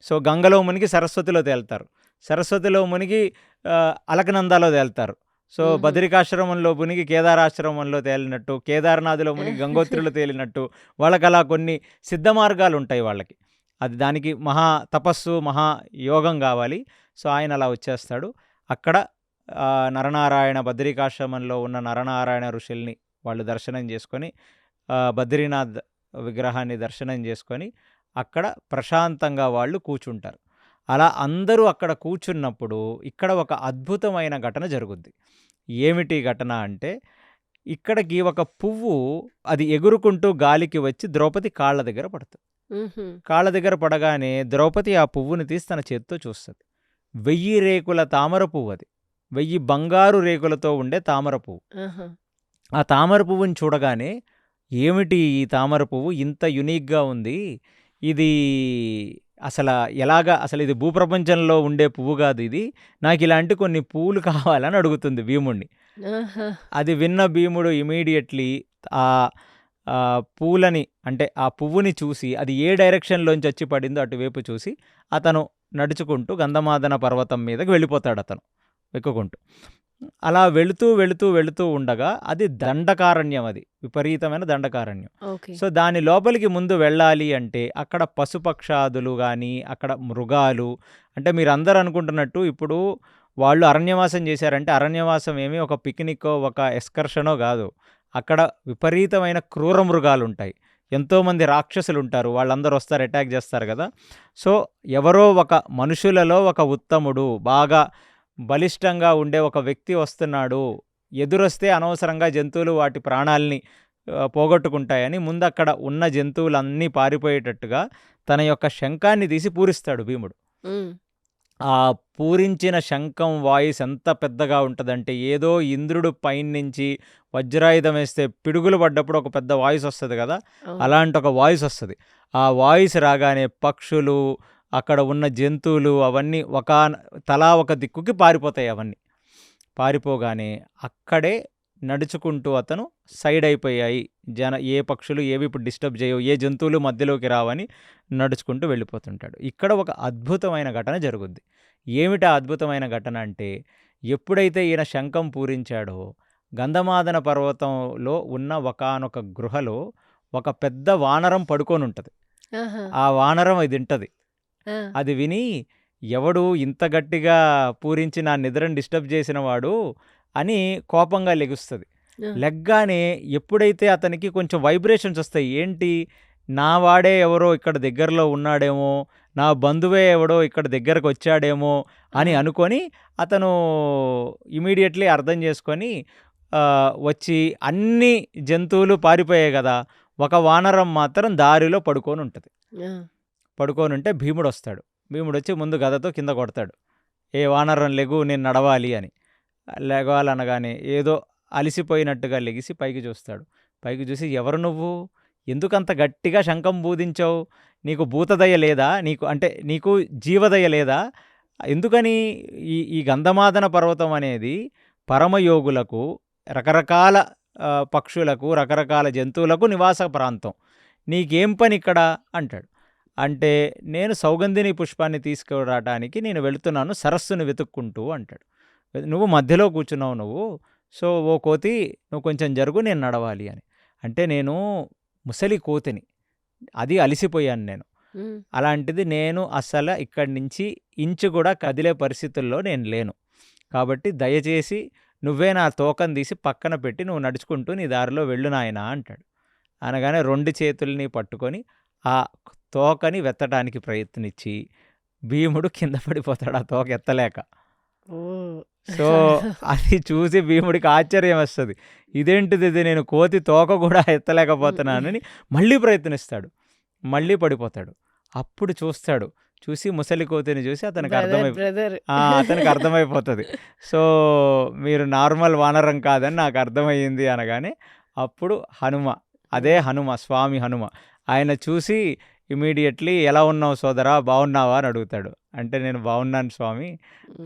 సో గంగలో మునిగి సరస్వతిలో తేలుతారు, సరస్వతిలో మునిగి అలకనందాలో తేలుతారు. సో బదరికాశ్రమంలో మునిగి కేదారాశ్రమంలో తేలినట్టు, కేదార్నాథ్లో మునిగి గంగోత్రిలో తేలినట్టు వాళ్ళకి అలా కొన్ని సిద్ధ మార్గాలు ఉంటాయి వాళ్ళకి. అది దానికి మహా తపస్సు, మహా యోగం కావాలి. సో ఆయన అలా వచ్చేస్తాడు. అక్కడ నరనారాయణ బద్రికాశ్రమంలో ఉన్న నరనారాయణ ఋషుల్ని వాళ్ళు దర్శనం చేసుకొని, బద్రీనాథ్ విగ్రహాన్ని దర్శనం చేసుకొని అక్కడ ప్రశాంతంగా వాళ్ళు కూర్చుంటారు. అలా అందరూ అక్కడ కూర్చున్నప్పుడు ఇక్కడ ఒక అద్భుతమైన ఘటన జరుగుద్ది. ఏమిటి ఘటన అంటే, ఇక్కడికి ఒక పువ్వు అది ఎగురుకుంటూ గాలికి వచ్చి ద్రౌపది కాళ్ళ దగ్గర పడుతుంది. కాళ్ళ దగ్గర పడగానే ద్రౌపది ఆ పువ్వుని తీసి తన చేతితో చూస్తుంది. 1000 రేకుల తామర పువ్వు అది, 1000 బంగారు రేకులతో ఉండే తామర పువ్వు. ఆ తామర పువ్వుని చూడగానే, ఏమిటి ఈ తామర పువ్వు ఇంత యునిక్గా ఉంది, ఇది అసలు ఇది భూప్రపంచంలో ఉండే పువ్వు కాదు, ఇది నాకు ఇలాంటి కొన్ని పువ్వులు కావాలని అడుగుతుంది భీముడిని. అది విన్న భీముడు ఇమీడియట్లీ ఆ పూలని, అంటే ఆ పువ్వుని చూసి అది ఏ డైరెక్షన్లోంచి వచ్చి పడిందో అటువైపు చూసి అతను నడుచుకుంటూ గంధమాదన పర్వతం మీదకి వెళ్ళిపోతాడు. అతను ఎక్కుకుంటూ అలా వెళుతూ ఉండగా అది దండకారణ్యం, అది విపరీతమైన దండకారణ్యం. సో దాని లోపలికి ముందు వెళ్ళాలి అంటే అక్కడ పశుపక్షాదులు కానీ, అక్కడ మృగాలు, అంటే మీరు అందరూ అనుకుంటున్నట్టు ఇప్పుడు వాళ్ళు అరణ్యవాసం చేశారంటే అరణ్యవాసం ఏమీ ఒక పిక్నిక్కో ఒక ఎక్స్కర్షనో కాదు. అక్కడ విపరీతమైన క్రూర మృగాలు ఉంటాయి, ఎంతోమంది రాక్షసులు ఉంటారు, వాళ్ళందరూ వస్తారు, అటాక్ చేస్తారు కదా. సో ఎవరో ఒక మనుషులలో ఒక ఉత్తముడు, బాగా బలిష్టంగా ఉండే ఒక వ్యక్తి వస్తున్నాడు, ఎదురొస్తే అనవసరంగా జంతువులు వాటి ప్రాణాలని పోగొట్టుకుంటాయని ముందు అక్కడ ఉన్న జంతువులన్నీ పారిపోయేటట్టుగా తన యొక్క శంఖాన్ని తీసి పూరిస్తాడు భీముడు. ఉమ్, ఆ పూరించిన శంఖం వాయిస్ ఎంత పెద్దగా ఉంటుందంటే, ఏదో ఇంద్రుడు పైనుంచి వజ్రాయుధం వేస్తే పిడుగులు పడ్డప్పుడు ఒక పెద్ద వాయిస్ వస్తుంది కదా, అవును. అలాంటి ఒక వాయిస్ వస్తుంది. ఆ వాయిస్ రాగానే పక్షులు, అక్కడ ఉన్న జంతువులు అవన్నీ తలా ఒక దిక్కుకి పారిపోతాయి. అవన్నీ పారిపోగానే అక్కడే నడుచుకుంటూ అతను సైడ్ అయిపోయాయి. ఏ పక్షులు ఏవి ఇప్పుడు డిస్టర్బ్ చేయవు, ఏ జంతువులు మధ్యలోకి రావని నడుచుకుంటూ వెళ్ళిపోతుంటాడు. ఇక్కడ ఒక అద్భుతమైన ఘటన జరుగుద్ది. ఏమిటా అద్భుతమైన ఘటన అంటే, ఎప్పుడైతే ఈయన శంఖం పూరించాడో గంధమాదన పర్వతంలో ఉన్న ఒకానొక గృహలో ఒక పెద్ద వానరం పడుకొని ఉంటుంది. ఆహా, ఆ వానరం ఇది వింటది. ఆ, అది విని, ఎవడు ఇంత గట్టిగా పూరించి నా నిద్రను డిస్టర్బ్ చేసిన వాడు అని కోపంగా లెగుస్తుంది. ఆ, లెగ్గానే ఎప్పుడైతే అతనికి కొంచెం వైబ్రేషన్స్ వస్తాయి, ఏంటి నా వాడే ఎవరో ఇక్కడ దగ్గరలో ఉన్నాడేమో, నా బంధువే ఎవడో ఇక్కడ దగ్గరకు వచ్చాడేమో అని ఆ. అనుకొని అతను ఇమీడియట్లీ అర్థం చేసుకొని వచ్చి, అన్ని జంతువులు పారిపోయాయి కదా, ఒక వానరం మాత్రం దారిలో పడుకొని ఉంటుంది. ఆ, పడుకొని ఉంటే భీముడు వస్తాడు. భీముడు వచ్చి ముందు గదతో కింద కొడతాడు, ఏ వానరం లెగు, నేను నడవాలి అని. లెగాలనగానే ఏదో అలిసిపోయినట్టుగా లెగిసి పైకి చూస్తాడు. పైకి చూసి, ఎవరు నువ్వు, ఎందుకంత గట్టిగా శంఖం బూదించావు, నీకు భూతదయ లేదా, నీకు జీవదయ లేదా, ఎందుకని? ఈ గంధమాదన పర్వతం అనేది పరమయోగులకు, రకరకాల పక్షులకు, రకరకాల జంతువులకు నివాస ప్రాంతం, నీకేం పని ఇక్కడ అంటాడు. అంటే, నేను సౌగంధిని పుష్పాన్ని తీసుకురావడానికి నేను వెళుతున్నాను, సరస్సును వెతుక్కుంటూ అంటాడు. నువ్వు మధ్యలో కూర్చున్నావు నువ్వు, సో ఓ కోతి నువ్వు కొంచెం జరుగు, నేను నడవాలి అని. అంటే, నేను ముసలి కోతిని, అది అలిసిపోయాను నేను. ఉమ్, అలాంటిది నేను అసలు ఇక్కడి నుంచి ఇంచు కూడా కదిలే పరిస్థితుల్లో నేను లేను. కాబట్టి దయచేసి నువ్వే నా తోకను తీసి పక్కన పెట్టి నువ్వు నడుచుకుంటూ నీ దారిలో వెళ్ళు నాయనా అంటాడు. అనగానే 2 చేతుల్ని పట్టుకొని ఆ తోకని వెత్తడానికి ప్రయత్నించి భీముడు కింద పడిపోతాడు, ఆ తోక ఎత్తలేక. ఓ, సో అది చూసి భీముడికి ఆశ్చర్యం వస్తుంది, ఇదేంటిది, ఇది నేను కోతి తోక కూడా ఎత్తలేకపోతున్నానని మళ్ళీ ప్రయత్నిస్తాడు, మళ్ళీ పడిపోతాడు. అప్పుడు చూసి ముసలి కోతిని చూసి అతనికి బ్రదర్ అతనికి అర్థమైపోతుంది, సో మీరు నార్మల్ వానరం కాదని నాకు అర్థమయ్యింది అనగానే అప్పుడు హనుమ, స్వామి హనుమ ఆయన చూసి ఇమీడియట్లీ, ఎలా ఉన్నావు సోదరా, బాగున్నావా అని అడుగుతాడు. అంటే, నేను బాగున్నాను స్వామి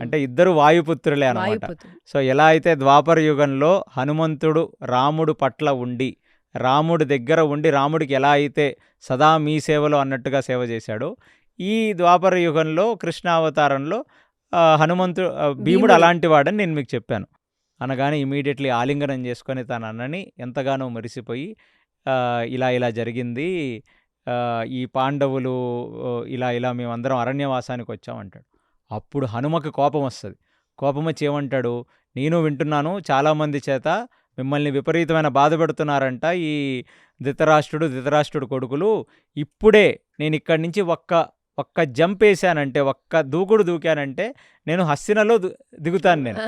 అంటే, ఇద్దరు వాయుపుత్రులే అనమాట. వాయుపుత్రుడు. సో ఎలా అయితే ద్వాపర యుగంలో హనుమంతుడు రాముడు పట్ల ఉండి, రాముడి దగ్గర ఉండి, రాముడికి ఎలా అయితే సదా మీ సేవలో అన్నట్టుగా సేవ చేశాడో, ఈ ద్వాపర యుగంలో కృష్ణావతారంలో భీముడు భీముడు. అలాంటి వాడని నేను మీకు చెప్పాను అనగానే ఇమీడియట్లీ ఆలింగనం చేసుకొని తన అన్నని ఎంతగానో మరిసిపోయి, ఇలా జరిగింది, ఈ పాండవులు ఇలా మేమందరం అరణ్యవాసానికి వచ్చామంటాడు. అప్పుడు హనుమకి కోపం వస్తుంది. కోపం వచ్చి ఏమంటాడు, నేను వింటున్నాను చాలామంది చేత మిమ్మల్ని విపరీతమైన బాధ పెడుతున్నారంట ఈ ధృతరాష్ట్రుడు కొడుకులు. ఇప్పుడే నేను ఇక్కడి నుంచి ఒక్క జంప్ వేసానంటే, ఒక్క దూకుడు దూకానంటే నేను హస్తినలో దిగుతాను. నేను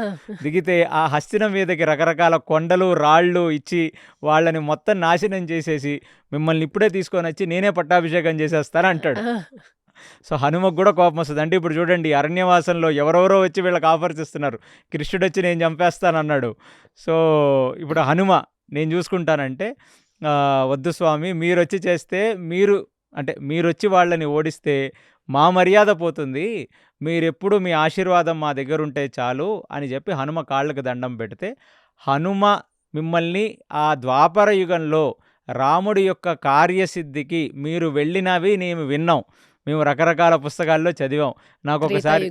దిగితే ఆ హస్తినం మీదకి రకరకాల కొండలు రాళ్ళు ఇచ్చి వాళ్ళని మొత్తం నాశనం చేసేసి మిమ్మల్ని ఇప్పుడే తీసుకొని వచ్చి నేనే పట్టాభిషేకం చేసేస్తాను అంటాడు. సో హనుమకు కూడా కోపం వస్తుంది. అంటే ఇప్పుడు చూడండి, అరణ్యవాసంలో ఎవరెవరో వచ్చి వీళ్ళకి ఆఫర్స్ ఇస్తున్నారు, కృష్ణుడు వచ్చి నేను చంపేస్తానన్నాడు. సో ఇప్పుడు హనుమ నేను చూసుకుంటానంటే, వద్దు స్వామి, మీరు వచ్చి చేస్తే మీరు వచ్చి వాళ్ళని ఓడిస్తే మా మర్యాద పోతుంది, మీరెప్పుడు మీ ఆశీర్వాదం మా దగ్గర ఉంటే చాలు అని చెప్పి హనుమ కాళ్ళకు దండం పెడితే, హనుమ మిమ్మల్ని ఆ ద్వాపర యుగంలో రాముడి యొక్క కార్యసిద్ధికి మీరు వెళ్ళినవి మేము విన్నాం, మేము రకరకాల పుస్తకాల్లో చదివాం. నాకు ఒకసారి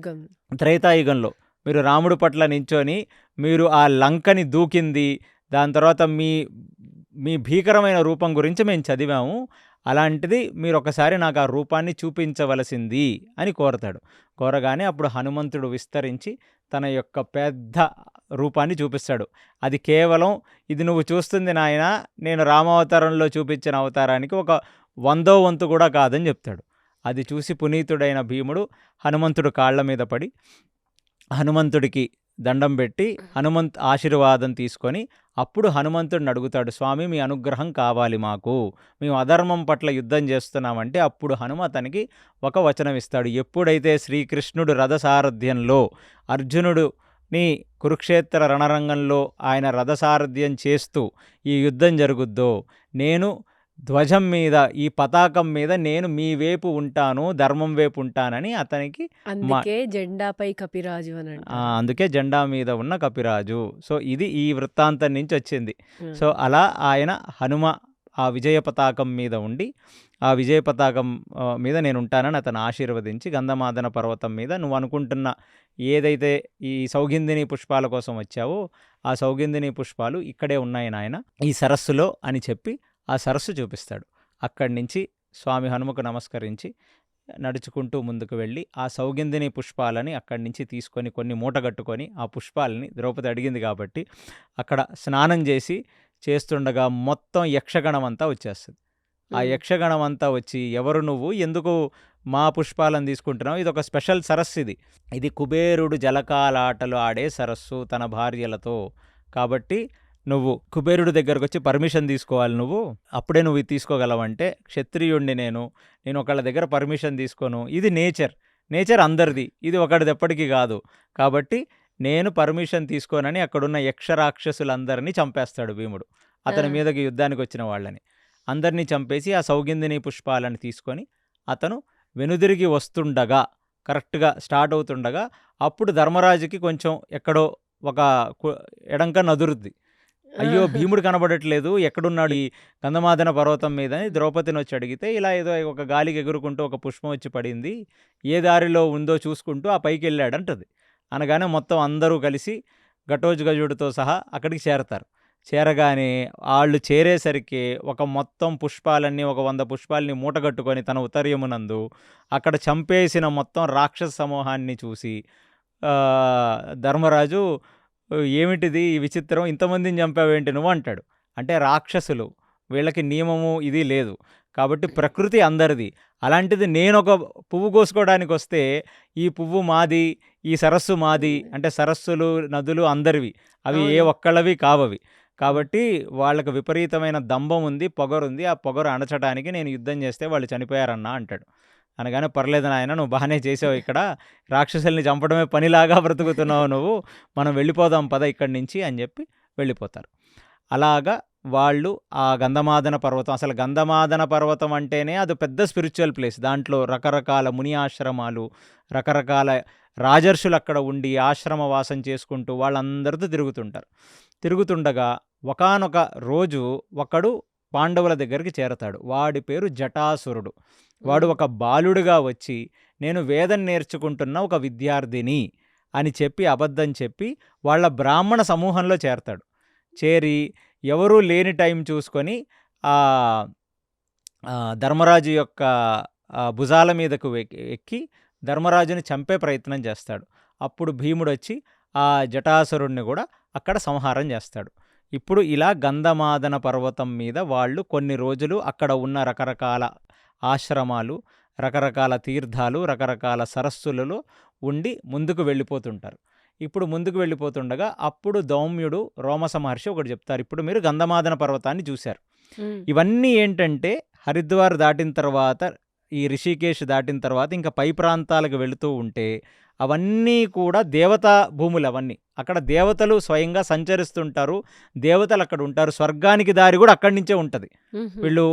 త్రేతాయుగంలో మీరు రాముడి పట్ల నించొని మీరు ఆ లంకని దూకింది, దాని తర్వాత మీ భీకరమైన రూపం గురించి మేము చదివాము. అలాంటిది మీరు ఒకసారి నాకు ఆ రూపాన్ని చూపించవలసింది అని కోరతాడు. కోరగానే అప్పుడు హనుమంతుడు విస్తరించి తన యొక్క పెద్ద రూపాన్ని చూపిస్తాడు. అది కేవలం ఇది నువ్వు చూస్తుంది నాయన నేను రామావతారంలో చూపించిన అవతారానికి ఒక 100వ వంతు కూడా కాదని చెప్తాడు. అది చూసి పునీతుడైన భీముడు హనుమంతుడు కాళ్ళ మీద పడి హనుమంతుడికి దండం పెట్టి హనుమంత్ ఆశీర్వాదం తీసుకొని అప్పుడు హనుమంతుడిని అడుగుతాడు, స్వామి మీ అనుగ్రహం కావాలి మాకు, మేము అధర్మం పట్ల యుద్ధం చేస్తున్నామంటే అప్పుడు హనుమ అతనికి ఒక వచనం ఇస్తాడు. ఎప్పుడైతే శ్రీకృష్ణుడు రథసారథ్యంలో అర్జునుడుని కురుక్షేత్ర రణరంగంలో ఆయన రథసారథ్యం చేస్తూ ఈ యుద్ధం జరుగుద్దో నేను ధ్వజం మీద ఈ పతాకం మీద నేను మీ వైపు ఉంటాను, ధర్మం వైపు ఉంటానని అతనికి అందుకే జెండాపై కపిరాజు అని అందుకే జెండా మీద ఉన్న కపిరాజు. సో ఇది ఈ వృత్తాంతం నుంచి వచ్చింది. సో అలా ఆయన హనుమ ఆ విజయ పతాకం మీద ఉండి ఆ విజయ పతాకం మీద నేను ఉంటానని అతను ఆశీర్వదించి గంధమాదన పర్వతం మీద నువ్వు అనుకుంటున్న ఏదైతే ఈ సౌగంధిని పుష్పాల కోసం వచ్చావో ఆ సౌగంధిని పుష్పాలు ఇక్కడే ఉన్నాయి నాయన ఈ సరస్సులో అని చెప్పి ఆ సరస్సు చూపిస్తాడు. అక్కడి నుంచి స్వామి హనుమకు నమస్కరించి నడుచుకుంటూ ముందుకు వెళ్ళి ఆ సౌగంధిని పుష్పాలని అక్కడి నుంచి తీసుకొని కొన్ని మూటగట్టుకొని ఆ పుష్పాలని ద్రౌపది అడిగింది కాబట్టి అక్కడ స్నానం చేస్తుండగా మొత్తం యక్షగణం అంతా వచ్చేస్తుంది. ఆ యక్షగణం అంతా వచ్చి ఎవరు నువ్వు, ఎందుకు మా పుష్పాలను తీసుకుంటున్నావు, ఇది ఒక స్పెషల్ సరస్సు, ఇది కుబేరుడు జలకాలాటలు ఆడే సరస్సు తన భార్యలతో, కాబట్టి నువ్వు కుబేరుడి దగ్గరకు వచ్చి పర్మిషన్ తీసుకోవాలి, నువ్వు అప్పుడే నువ్వు ఇది తీసుకోగలవంటే క్షత్రియుణ్ణి నేను ఒకళ్ళ దగ్గర పర్మిషన్ తీసుకోను, ఇది నేచర్ అందరిది, ఇది ఒకటిది ఎప్పటికీ కాదు, కాబట్టి నేను పర్మిషన్ తీసుకోనని అక్కడున్న యక్షరాక్షసులందరినీ చంపేస్తాడు భీముడు. అతని మీదకి యుద్ధానికి వచ్చిన వాళ్ళని అందరినీ చంపేసి ఆ సౌగంధిని పుష్పాలను తీసుకొని అతను వెనుదిరిగి వస్తుండగా కరెక్ట్గా స్టార్ట్ అవుతుండగా అప్పుడు ధర్మరాజుకి కొంచెం ఎక్కడో ఒక ఎడంక నదురుద్ది. అయ్యో భీముడు కనబడట్లేదు, ఎక్కడున్నాడు ఈ గంధమాదన పర్వతం మీద అని ద్రౌపదిని వచ్చి అడిగితే ఇలా ఏదో ఒక గాలికి ఎగురుకుంటూ ఒక పుష్పం వచ్చి పడింది, ఏ దారిలో ఉందో చూసుకుంటూ ఆ పైకి వెళ్ళాడంటది. అనగానే మొత్తం అందరూ కలిసి ఘటోత్కచుడితో సహా అక్కడికి చేరతారు. చేరగానే వాళ్ళు చేరేసరికి ఒక మొత్తం పుష్పాలన్నీ ఒక 100 పుష్పాలని మూటగట్టుకొని తన ఉత్తర్యమునందు అక్కడ చంపేసిన మొత్తం రాక్షస సమూహాన్ని చూసి ధర్మరాజు ఏమిటిది ఈ విచిత్రం, ఇంతమందిని చంపావేంటి నువ్వు అంటాడు. అంటే రాక్షసులు, వీళ్ళకి నియమము ఇది లేదు కాబట్టి ప్రకృతి అందరిది, అలాంటిది నేను ఒక పువ్వు కోసుకోవడానికి వస్తే ఈ పువ్వు మాది, ఈ సరస్సు మాది, అంటే సరస్సులు నదులు అందరివి, అవి ఏ ఒక్కళ్ళవి కావవి, కాబట్టి వాళ్ళకు విపరీతమైన దంభం ఉంది, పొగరుంది, ఆ పొగరు అణచడానికి నేను యుద్ధం చేస్తే వాళ్ళు చనిపోయారన్నా అంటాడు. అనగానే పర్లేదు నాయన, నువ్వు బాగానే చేసావు, ఇక్కడ రాక్షసుల్ని చంపడమే పనిలాగా బ్రతుకుతున్నావు నువ్వు, మనం వెళ్ళిపోదాం పద ఇక్కడి నుంచి అని చెప్పి వెళ్ళిపోతారు. అలాగా వాళ్ళు ఆ గంధమాదన పర్వతం, అసలు గంధమాదన పర్వతం అంటేనే అది పెద్ద స్పిరిచువల్ ప్లేస్, దాంట్లో రకరకాల ముని ఆశ్రమాలు, రకరకాల రాజర్షులు అక్కడ ఉండి ఆశ్రమవాసం చేసుకుంటూ వాళ్ళందరితో తిరుగుతుండగా ఒకానొక రోజు ఒకడు పాండవుల దగ్గరికి చేరతాడు. వాడి పేరు జటాసురుడు. వాడు ఒక బాలుడుగా వచ్చి నేను వేదం నేర్చుకుంటున్న ఒక విద్యార్థిని అని చెప్పి అబద్ధం చెప్పి వాళ్ళ బ్రాహ్మణ సమూహంలో చేరతాడు. చేరి ఎవరూ లేని టైం చూసుకొని ధర్మరాజు యొక్క భుజాల మీదకు ఎక్కి ధర్మరాజుని చంపే ప్రయత్నం చేస్తాడు. అప్పుడు భీముడు వచ్చి ఆ జటాసురుణ్ణి కూడా అక్కడ సంహారం చేస్తాడు. ఇప్పుడు ఇలా గంధమాదన పర్వతం మీద వాళ్ళు కొన్ని రోజులు అక్కడ ఉన్న రకరకాల ఆశ్రమాలు, రకరకాల తీర్థాలు, రకరకాల సరస్సులలో ఉండి ముందుకు వెళ్ళిపోతుంటారు. ఇప్పుడు ముందుకు వెళ్ళిపోతుండగా అప్పుడు దౌమ్యుడు, రోమస మహర్షి ఒకటి చెప్తారు, ఇప్పుడు మీరు గంధమాదన పర్వతాన్ని చూశారు, ఇవన్నీ ఏంటంటే హరిద్వార్ దాటిన తర్వాత ఈ రిషికేశ్ దాటిన తర్వాత ఇంకా పై ప్రాంతాలకు వెళుతూ ఉంటే అవన్నీ కూడా దేవతా భూములు, అవన్నీ అక్కడ దేవతలు స్వయంగా సంచరిస్తుంటారు, దేవతలు అక్కడ ఉంటారు, స్వర్గానికి దారి కూడా అక్కడి నుంచే ఉంటుంది. వీళ్ళు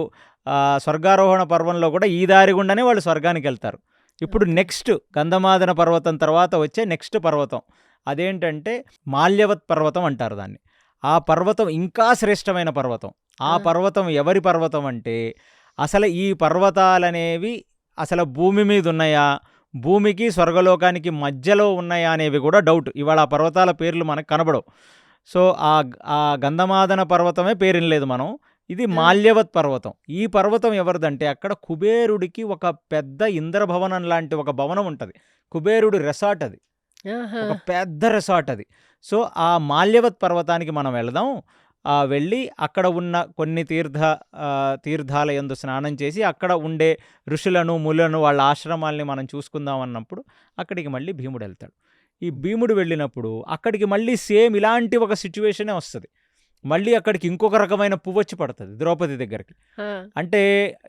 స్వర్గారోహణ పర్వంలో కూడా ఈ దారి గుండానే వాళ్ళు స్వర్గానికి వెళ్తారు. ఇప్పుడు నెక్స్ట్ గంధమాదన పర్వతం తర్వాత వచ్చే నెక్స్ట్ పర్వతం అదేంటంటే మాల్యవత్ పర్వతం అంటారు దాన్ని. ఆ పర్వతం ఇంకా శ్రేష్టమైన పర్వతం. ఆ పర్వతం ఎవరి పర్వతం అంటే అసలు ఈ పర్వతాలనేవి అసలు భూమి మీద ఉన్నాయా, భూమికి స్వర్గలోకానికి మధ్యలో ఉన్నాయా అనేవి కూడా డౌట్. ఇవాళ ఆ పర్వతాల పేర్లు మనకు కనబడవు. సో ఆ గంధమాదన పర్వతమే పేరులేదు మనం, ఇది ఆ! మాల్యవత్ పర్వతం. ఈ పర్వతం ఎవరిదంటే అక్కడ కుబేరుడికి ఒక పెద్ద ఇంద్రభవనం లాంటి ఒక భవనం ఉంటది. కుబేరుడి రెసార్ట్ అది. ఆహా! ఒక పెద్ద రెసార్ట్ అది. సో, ఆ మాల్యవత్ పర్వతానికి మనం వెళదాం. వెళ్ళి అక్కడ ఉన్న కొన్ని తీర్థాల యందు స్నానం చేసి, అక్కడ ఉండే ఋషులను, మునులను వాళ్ళ ఆశ్రమాల్ని మనం చూసుకుందాం అన్నప్పుడు అక్కడికి మళ్ళీ భీముడెళ్తాడు. ఈ భీముడు వెళ్ళినప్పుడు అక్కడికి మళ్ళీ సేమ్ ఇలాంటి ఒక సిట్యుయేషనే వస్తది. మళ్ళీ అక్కడికి ఇంకొక రకమైన పువ్వొచ్చి పడతది ద్రౌపది దగ్గరికి. ఆ! అంటే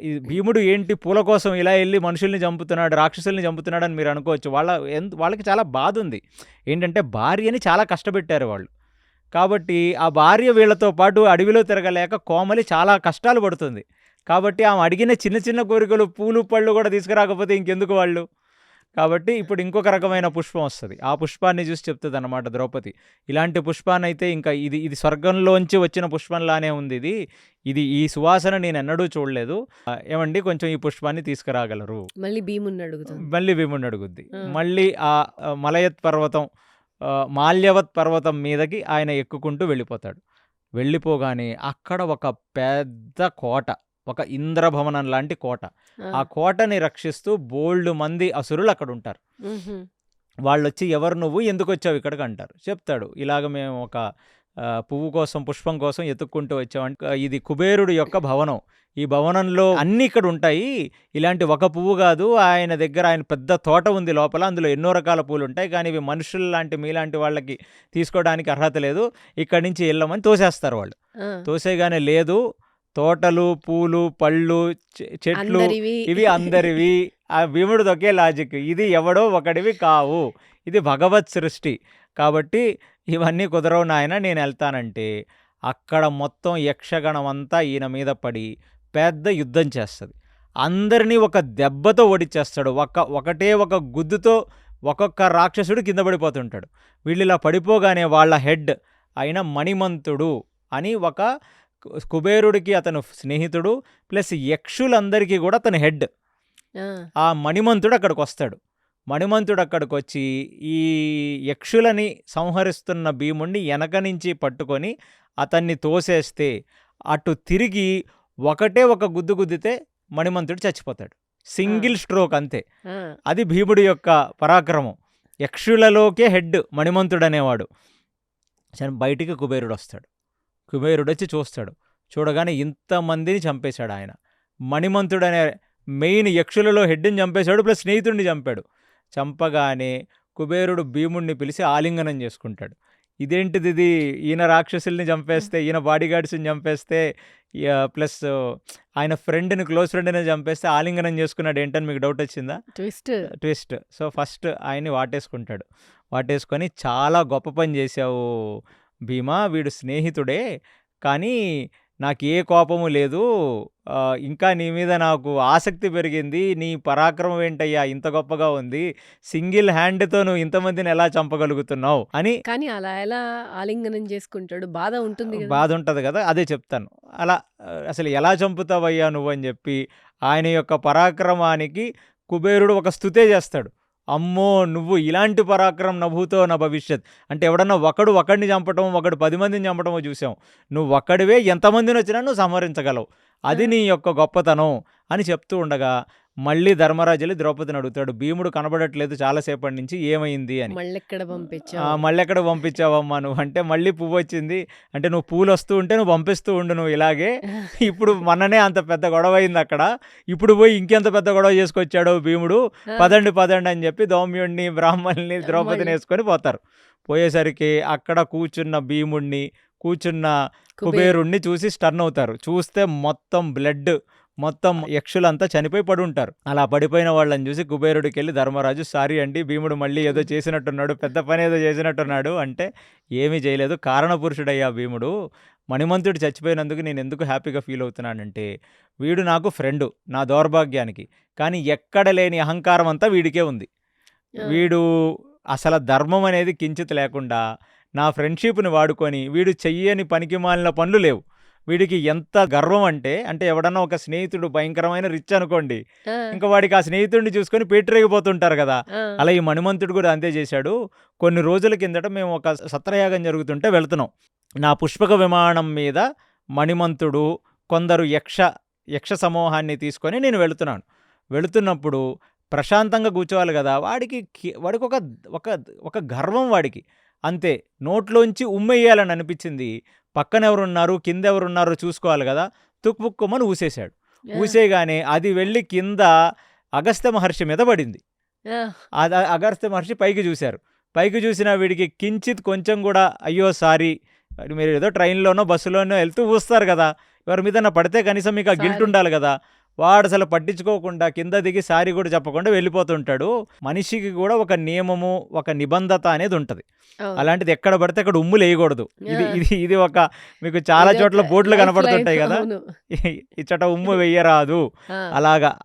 ఈ భీముడు ఏంటి పూల కోసం ఇలా ఎళ్లి మనుషుల్ని చంపుతున్నాడు, రాక్షసుల్ని చంపుతున్నాడని మీరు అనుకోవచ్చు. వాళ్ళకి చాలా బాధుంది. ఏంటంటే భార్యని చాలా కష్టపెట్టారు వాళ్ళు. కాబట్టి ఆ భార్య వీళ్ళతో పాటు అడవిలో తిరగలేక కోమలి చాలా కష్టాలు పడుతుంది. కాబట్టి ఆమె అడిగిన చిన్న చిన్న కోరికలు పూలు, పళ్ళు కూడా తీసుకురాకపోతే ఇంకెందుకు వాళ్ళు? కాబట్టి ఇప్పుడు ఇంకొక రకమైన పుష్పం వస్తది. ఆ పుష్పాన్ని చూసి చెప్తదనమాట ద్రౌపది. ఇలాంటి పుష్పాన్నయితే ఇంకా ఇది స్వర్గంలోంచి వచ్చిన పుష్పంలానే ఉంది. ఈ సువాసన నేనెన్నడూ చూడలేదు. ఏవండీ కొంచెం ఈ పుష్పాన్ని తీసుకురాగలరు? మళ్ళీ భీముడిని అడుగుతుంది. మళ్ళీ భీముడిని అడుగుద్ది. ఆ! మళ్ళీ మలయత్ పర్వతం మాల్యవత్ పర్వతం మీదకి ఆయన ఎక్కుకుంటూ వెళ్ళిపోతాడు. వెళ్ళిపోగానే అక్కడ ఒక పెద్ద కోట, ఒక ఇంద్రభవనం లాంటి కోట. ఆ! ఆ కోటని రక్షిస్తూ బోలెడు మంది అసురులు అక్కడుంటారు. హుహు. వాళ్ళొచ్చి ఎవరు నువ్వు? ఎందుకొచ్చావు ఇక్కడికి అంటారు. చెప్తాడు. ఇలాగ మేము ఒక పువ్వు కోసం, పుష్పం కోసం ఎతుక్కుంటూ వచ్చామంటే ఇది కుబేరుడు యొక్క భవనం. ఈ భవనంలో అన్నీ ఇక్కడుంటాయి. ఇలాంటి ఒక పువ్వు గాదు. ఆయన దగ్గర ఆయన పెద్ద తోట ఉంది లోపల. అందులో ఎన్నో రకాల పూలుంటాయి. కానీ ఇవి మనుషుల్లాంటి మీలాంటి వాళ్ళకి తీసుకోవడానికి అర్హత లేదు. ఇక్కడి నుంచి ఎళ్ళమని తోసేస్తారు వాళ్ళు. ఆ! తోసేయగానే లేదు, తోటలు, పూలు, పళ్ళు, చెట్లు అందరివి. ఇవి అందరివి. ఆ భీముడిది ఒకే లాజిక్. ఇది ఎవడో ఒకడివి కావు. ఇది భగవత్ సృష్టి. కాబట్టి ఇవన్నీ కుదరవు నాయనా నేనెళ్తానంటే, అక్కడ మొత్తం యక్షగణం అంతా ఈయన మీద పడి పెద్ద యుద్ధం చేస్తది. అందరినీ ఒక దెబ్బతో ఓడిచ్చేస్తాడు. ఒకటే ఒక గుద్దుతో ఒక్కొక్క రాక్షసుడు కింద పడిపోతుంటాడు. వీళ్ళిలా పడిపోగానే వాళ్ళ హెడ్ అయిన మణిమంతుడు అని ఒక కుబేరుడికి అతను స్నేహితుడు, ప్లస్ యక్షులందరికీ కూడా అతను హెడ్. ఆ! ఆ మణిమంతుడు అక్కడికొస్తాడు. మణిమంతుడు అక్కడికొచ్చి ఈ యక్షులని సంహరిస్తున్న భీముడిని వెనక నుంచి పట్టుకొని అతన్ని తోసేస్తే అటు తిరిగి ఒకటే ఒక గుద్దు గుద్దితే మణిమంతుడు చచ్చిపోతాడు. సింగిల్ స్ట్రోక్ అంతే. ఆ! అది భీముడి యొక్క పరాక్రమం. యక్షులలోకే హెడ్ మణిమంతుడు అనేవాడు. బయటికి కుబేరుడు వస్తాడు. కుబేరుడు వచ్చి చూస్తాడు. చూడగానే ఇంతమందిని చంపేశాడు ఆయన. మణిమంతుడు అనే మెయిన్ యక్షులలో హెడ్ని చంపేశాడు, ప్లస్ స్నేహితుడిని చంపాడు. చంపగానే కుబేరుడు భీముడిని పిలిచి ఆలింగనం చేసుకుంటాడు. ఇదేంటిది? ఈయన రాక్షసుల్ని చంపేస్తే, ఈయన బాడీగార్డ్స్ని చంపేస్తే, ప్లస్ ఆయన ఫ్రెండ్ని, క్లోజ్ ఫ్రెండ్ని చంపేస్తే ఆలింగనం చేసుకున్నాడు ఏంటని మీకు డౌట్ వచ్చిందా? ట్విస్ట్. సో ఫస్ట్ ఆయన్ని వాటేసుకుంటాడు. వాటేసుకొని చాలా గొప్ప పని చేశావు భీమా, వీడు స్నేహితుడే, కానీ నాకు ఏ కోపము లేదు. ఇంకా నీ మీద నాకు ఆసక్తి పెరిగింది. నీ పరాక్రమం ఏంటయ్యా ఇంత గొప్పగా ఉంది. సింగిల్ హ్యాండ్తో నువ్వు ఇంతమందిని ఎలా చంపగలుగుతున్నావు అని. కానీ అలా ఎలా ఆలింగనం చేసుకుంటాడు? బాధ ఉంటుంది కదా! బాధ ఉంటుంది కదా, అదే చెప్తాను. అలా అసలు ఎలా చంపుతావయ్యా నువ్వని చెప్పి ఆయన యొక్క పరాక్రమానికి కుబేరుడు ఒక స్తుతే చేస్తాడు. అమ్మో, నువ్వు ఇలాంటి పరాక్రమం నభూతో నా భవిష్యత్. అంటే ఎవడన్నా ఒకడిని చంపటం, ఒకడు 10 మందిని చంపటమో చూసాం. నువ్వు ఒక్కడివే ఎంతమందిని వచ్చినా నువ్వు సంహరించగలవు. అది నీ యొక్క గొప్పతనం అని చెప్తూ ఉండగా మళ్ళీ ధర్మరాజు వెళ్ళి ద్రౌపదిని అడుగుతాడు. భీముడు కనబడట్లేదు చాలాసేపటి నుంచి, ఏమైంది అని. మళ్ళెక్కడ పంపించావమ్మా నువ్వు అంటే, మళ్ళీ పువ్వు వచ్చింది అంటే, నువ్వు పూలు వస్తూ ఉంటే నువ్వు పంపిస్తూ ఉండు నువ్వు ఇలాగే. ఇప్పుడు మొన్ననే అంత పెద్ద గొడవ అయింది అక్కడ, ఇప్పుడు పోయి ఇంకెంత పెద్ద గొడవ చేసుకొచ్చాడో భీముడు, పదండి అని చెప్పి దౌమ్యుడిని, బ్రాహ్మణుల్ని, ద్రౌపదిని వేసుకొని పోతారు. పోయేసరికి అక్కడ కూర్చున్న భీముడిని, కూర్చున్న కుబేరుణ్ణి చూసి స్టర్న్ అవుతారు. చూస్తే మొత్తం బ్లడ్, మొత్తం యక్షులంతా చనిపోయి పడి ఉంటారు. అలా పడిపోయిన వాళ్ళని చూసి కుబేరుడికి వెళ్ళి ధర్మరాజు, సారీ అండి, భీముడు మళ్ళీ ఏదో చేసినట్టున్నాడు, పెద్ద పని ఏదో చేసినట్టున్నాడు అంటే, ఏమీ చేయలేదు, కారణపురుషుడయ్యా భీముడు. మణిమంతుడు చచ్చిపోయినందుకు నేను ఎందుకు హ్యాపీగా ఫీల్ అవుతున్నానంటే, వీడు నాకు ఫ్రెండు నా దౌర్భాగ్యానికి, కానీ ఎక్కడ లేని అహంకారం అంతా వీడికే ఉంది. వీడు అసలు ధర్మం అనేది కించిత్ లేకుండా నా ఫ్రెండ్షిప్ని వాడుకొని వీడు చెయ్యని పనికి మాలిన పనులు లేవు. వీడికి ఎంత గర్వం అంటే ఎవడన్నా ఒక స్నేహితుడు భయంకరమైన రిచ్ అనుకోండి, ఇంకా వాడికి ఆ స్నేహితుడిని చూసుకొని పేటరేగిపోతుంటారు కదా, అలా ఈ మణిమంతుడు కూడా అంతే చేశాడు. కొన్ని రోజుల కిందట మేము ఒక సత్రయాగం జరుగుతుంటే వెళ్తున్నాం. నా పుష్పక విమానం మీద మణిమంతుడు, కొందరు యక్ష సమూహాన్ని తీసుకొని నేను వెళుతున్నప్పుడు ప్రశాంతంగా కూర్చోవాలి కదా, వాడికి ఒక ఒక ఒక గర్వం వాడికి, అంతే. నోట్లోంచి ఉమ్మేయాలని అనిపించింది. పక్కన ఎవరున్నారు కింద ఎవరున్నారో చూసుకోవాలి కదా, తుక్కుపుక్కుమని ఊసేశాడు. ఊసేయగానే అది వెళ్ళి కింద అగస్త్య మహర్షి మీద పడింది. అగస్త్య మహర్షి పైకి చూశారు. పైకి చూసిన వీడికి కించిత్ కొంచెం కూడా అయ్యో సారీ, మీరు ఏదో ట్రైన్లోనో బస్సులోనో వెళ్తూ ఊస్తారు కదా, ఎవరి మీద పడితే కనీసం మీకు ఆ గిల్ట్ ఉండాలి కదా. వాడు అసలు పట్టించుకోకుండా కింద దిగి సారీ కూడా చెప్పకుండా వెళ్ళిపోతుంటాడు. మనిషికి కూడా ఒక నియమము, ఒక నిబంధత అనేది ఉంటుంది. అలాంటిది ఎక్కడ పడితే అక్కడ ఉమ్ములు వేయకూడదు. ఇది ఒక మీకు చాలా చోట్ల బోర్డులు కనపడుతుంటాయి కదా, ఇచ్చట ఉమ్ము వెయ్యరాదు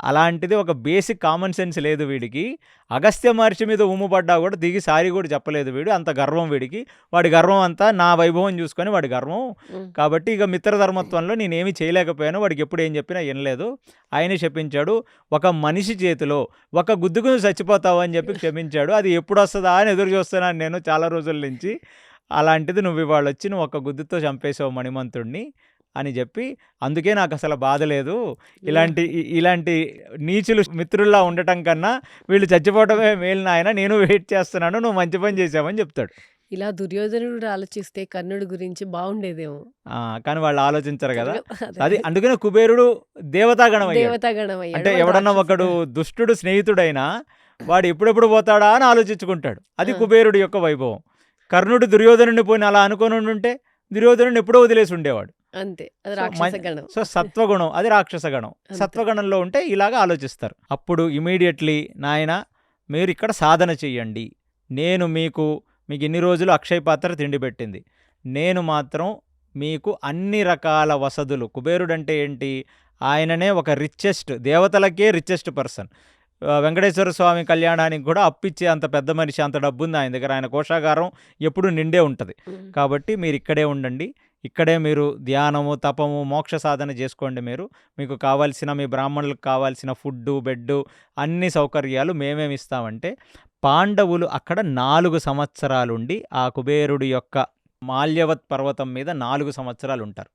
అలాంటిది ఒక బేసిక్ కామన్ సెన్స్ లేదు వీడికి. అగస్త్య మహర్షి మీద ఉమ్ము పడ్డా కూడా దిగి సారీ కూడా చెప్పలేదు వీడు. అంత గర్వం వీడికి. వాడి గర్వం అంతా నా వైభవం చూసుకొని వాడి గర్వం. కాబట్టి ఇక మిత్రధర్మత్వంలో నేనేమి చేయలేకపోయాను. వాడికి ఎప్పుడు ఏం చెప్పినా వినలేదు. ఆయనే శపించాడు. ఒక మనిషి చేతిలో ఒక గుద్దుకుని చచ్చిపోతావు అని చెప్పి క్షమించాడు. అది ఎప్పుడు వస్తుందా అని ఎదురు చూస్తున్నాను నేను చాలా రోజుల నుంచి. అలాంటిది నువ్వు ఇవాళ వచ్చి నువ్వు ఒక గుద్దుతో చంపేసావు మణిమంతుడిని అని చెప్పి, అందుకే నాకు అసలు బాధ లేదు. ఇలాంటి నీచులు మిత్రుల్లా ఉండటం కన్నా వీళ్ళు చచ్చిపోవటమే మేలు నాయన, నేను వెయిట్ చేస్తున్నాను, నువ్వు మంచి పని చేసావని చెప్తాడు. ఇలా దుర్యోధనుడు ఆలోచిస్తే కర్ణుడి గురించి బాగుండేదేమో. కానీ వాళ్ళు ఆలోచించరు కదా. అది అందుకనే కుబేరుడు దేవతాగణం అంటే ఎవడన్నా ఒకడు దుష్టుడు స్నేహితుడైనా వాడు ఎప్పుడెప్పుడు పోతాడా అని ఆలోచించుకుంటాడు. అది కుబేరుడు యొక్క వైభవం. కర్ణుడు దుర్యోధనుడిని పోయిన అలా అనుకుని ఉంటే దుర్యోధనుడిని ఎప్పుడో వదిలేసి ఉండేవాడు. అంతే, అది రాక్షస గణం. సో సత్వగుణం, అది రాక్షస గణం. సత్వగణంలో ఉంటే ఇలాగా ఆలోచిస్తారు. అప్పుడు ఇమీడియట్లీ నాయన మీరు ఇక్కడ సాధన చెయ్యండి, నేను మీకు ఇన్ని రోజులు అక్షయ పాత్ర తిండి పెట్టింది, నేను మాత్రం మీకు అన్ని రకాల వసతులు. కుబేరుడు అంటే ఏంటి, ఆయననే ఒక రిచెస్ట్, దేవతలకే రిచెస్ట్ పర్సన్. వెంకటేశ్వర స్వామి కళ్యాణానికి కూడా అప్పిచ్చే అంత పెద్ద మనిషి, అంత డబ్బు ఉంది ఆయన దగ్గర. ఆయన కోశాగారం ఎప్పుడు నిండే ఉంటుంది. కాబట్టి మీరు ఇక్కడే ఉండండి, ఇక్కడే మీరు ధ్యానము, తపము, మోక్ష సాధన చేసుకోండి. మీకు కావాల్సిన, మీ బ్రాహ్మణులకు కావాల్సిన ఫుడ్డు, బెడ్డు, అన్ని సౌకర్యాలు మేమేమి ఇస్తామంటే, పాండవులు అక్కడ 4 సంవత్సరాలుండి ఆ కుబేరుడి యొక్క మాల్యవత్ పర్వతం మీద 4 సంవత్సరాలు ఉంటారు.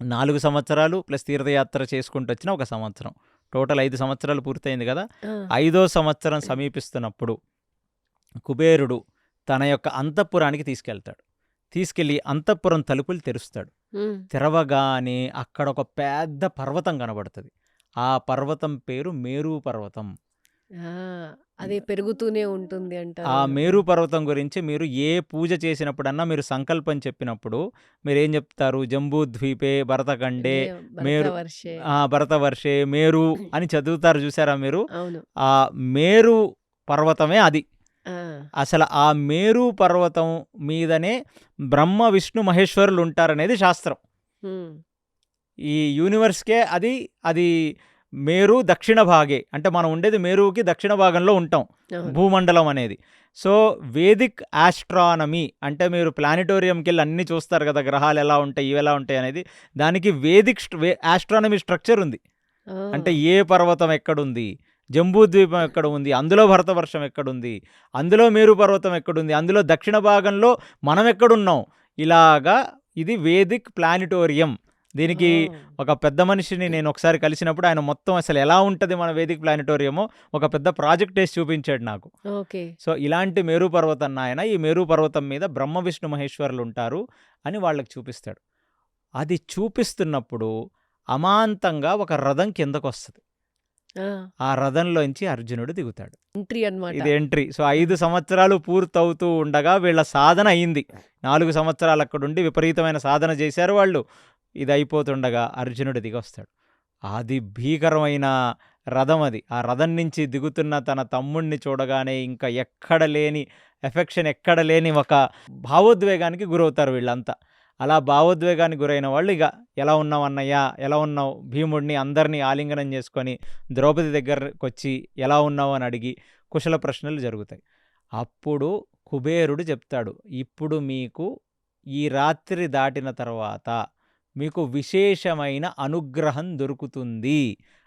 4 సంవత్సరాలు ప్లస్ తీర్థయాత్ర చేసుకుంటూ వచ్చిన 1 సంవత్సరం, టోటల్ 5 సంవత్సరాలు పూర్తయింది కదా. 5వ సంవత్సరం సమీపిస్తున్నప్పుడు కుబేరుడు తన యొక్క అంతఃపురానికి తీసుకెళ్ళి అంతఃపురం తలుపులు తెరుస్తాడు. తెరవగానే అక్కడ ఒక పెద్ద పర్వతం కనబడుతుంది. ఆ పర్వతం పేరు మేరు పర్వతం. అది పెరుగుతూనే ఉంటుంది అంట. ఆ మేరు పర్వతం గురించి మీరు ఏ పూజ చేసినప్పుడన్నా, మీరు సంకల్పం చెప్పినప్పుడు మీరేం చెప్తారు, జంబూద్వీపే భరతఖండే మేరు, భరతవర్షే మేరు అని చదువుతారు చూసారా మీరు. ఆ మేరు పర్వతమే అది. అసలు ఆ మేరు పర్వతం మీదనే బ్రహ్మ విష్ణు మహేశ్వరులు ఉంటారనేది శాస్త్రం. ఈ యూనివర్స్కే అది మేరు దక్షిణ భాగే, అంటే మనం ఉండేది మేరుకి దక్షిణ భాగంలో ఉంటాం, భూమండలం అనేది. సో వేదిక్ ఆస్ట్రానమీ అంటే మీరు ప్లానిటోరియంకి వెళ్ళి అన్నీ చూస్తారు కదా, గ్రహాలు ఎలా ఉంటాయి, ఇవి ఎలా ఉంటాయి అనేది. దానికి వేదిక్ ఆస్ట్రానమీ స్ట్రక్చర్ ఉంది. అంటే ఏ పర్వతం ఎక్కడుంది, జంబూద్వీపం ఎక్కడ ఉంది, అందులో భరతవర్షం ఎక్కడుంది, అందులో మేరు పర్వతం ఎక్కడుంది, అందులో దక్షిణ భాగంలో మనం ఎక్కడున్నాం, ఇలాగా ఇది వేదిక్ ప్లానిటోరియం. దీనికి ఒక పెద్ద మనిషిని నేను ఒకసారి కలిసినప్పుడు ఆయన మొత్తం అసలు ఎలా ఉంటుంది మన వేదిక్ ప్లానిటోరియమో ఒక పెద్ద ప్రాజెక్ట్ వేసి చూపించాడు నాకు. సో ఇలాంటి మేరు పర్వతం ఆయన, ఈ మేరు పర్వతం మీద బ్రహ్మ విష్ణు మహేశ్వరులు ఉంటారు అని వాళ్ళకి చూపిస్తాడు. అది చూపిస్తున్నప్పుడు అమాంతంగా ఒక రథం కిందకు వస్తుంది. ఆ రథంలోంచి అర్జునుడు దిగుతాడు. ఇది ఎంట్రీ. సో 5 సంవత్సరాలు పూర్తవుతూ ఉండగా వీళ్ళ సాధన అయింది. 4 సంవత్సరాలు అక్కడుండి విపరీతమైన సాధన చేశారు వాళ్ళు. ఇది అయిపోతుండగా అర్జునుడు దిగొస్తాడు. అది భీకరమైన రథం అది. ఆ రథం నుంచి దిగుతున్న తన తమ్ముడిని చూడగానే ఇంకా ఎక్కడ లేని ఎఫెక్షన్, ఎక్కడ లేని ఒక భావోద్వేగానికి గురవుతారు వీళ్ళంతా. అలా భావోద్వేగానికి గురైన వాళ్ళు ఇక ఎలా ఉన్నావు అన్నయ్య, ఎలా ఉన్నావు, భీముడిని అందరినీ ఆలింగనం చేసుకొని ద్రౌపది దగ్గరకు వచ్చి ఎలా ఉన్నావు అని అడిగి కుశల ప్రశ్నలు జరుగుతాయి. అప్పుడు కుబేరుడు చెప్తాడు, ఇప్పుడు మీకు ఈ రాత్రి దాటిన తర్వాత మీకు విశేషమైన అనుగ్రహం దొరుకుతుంది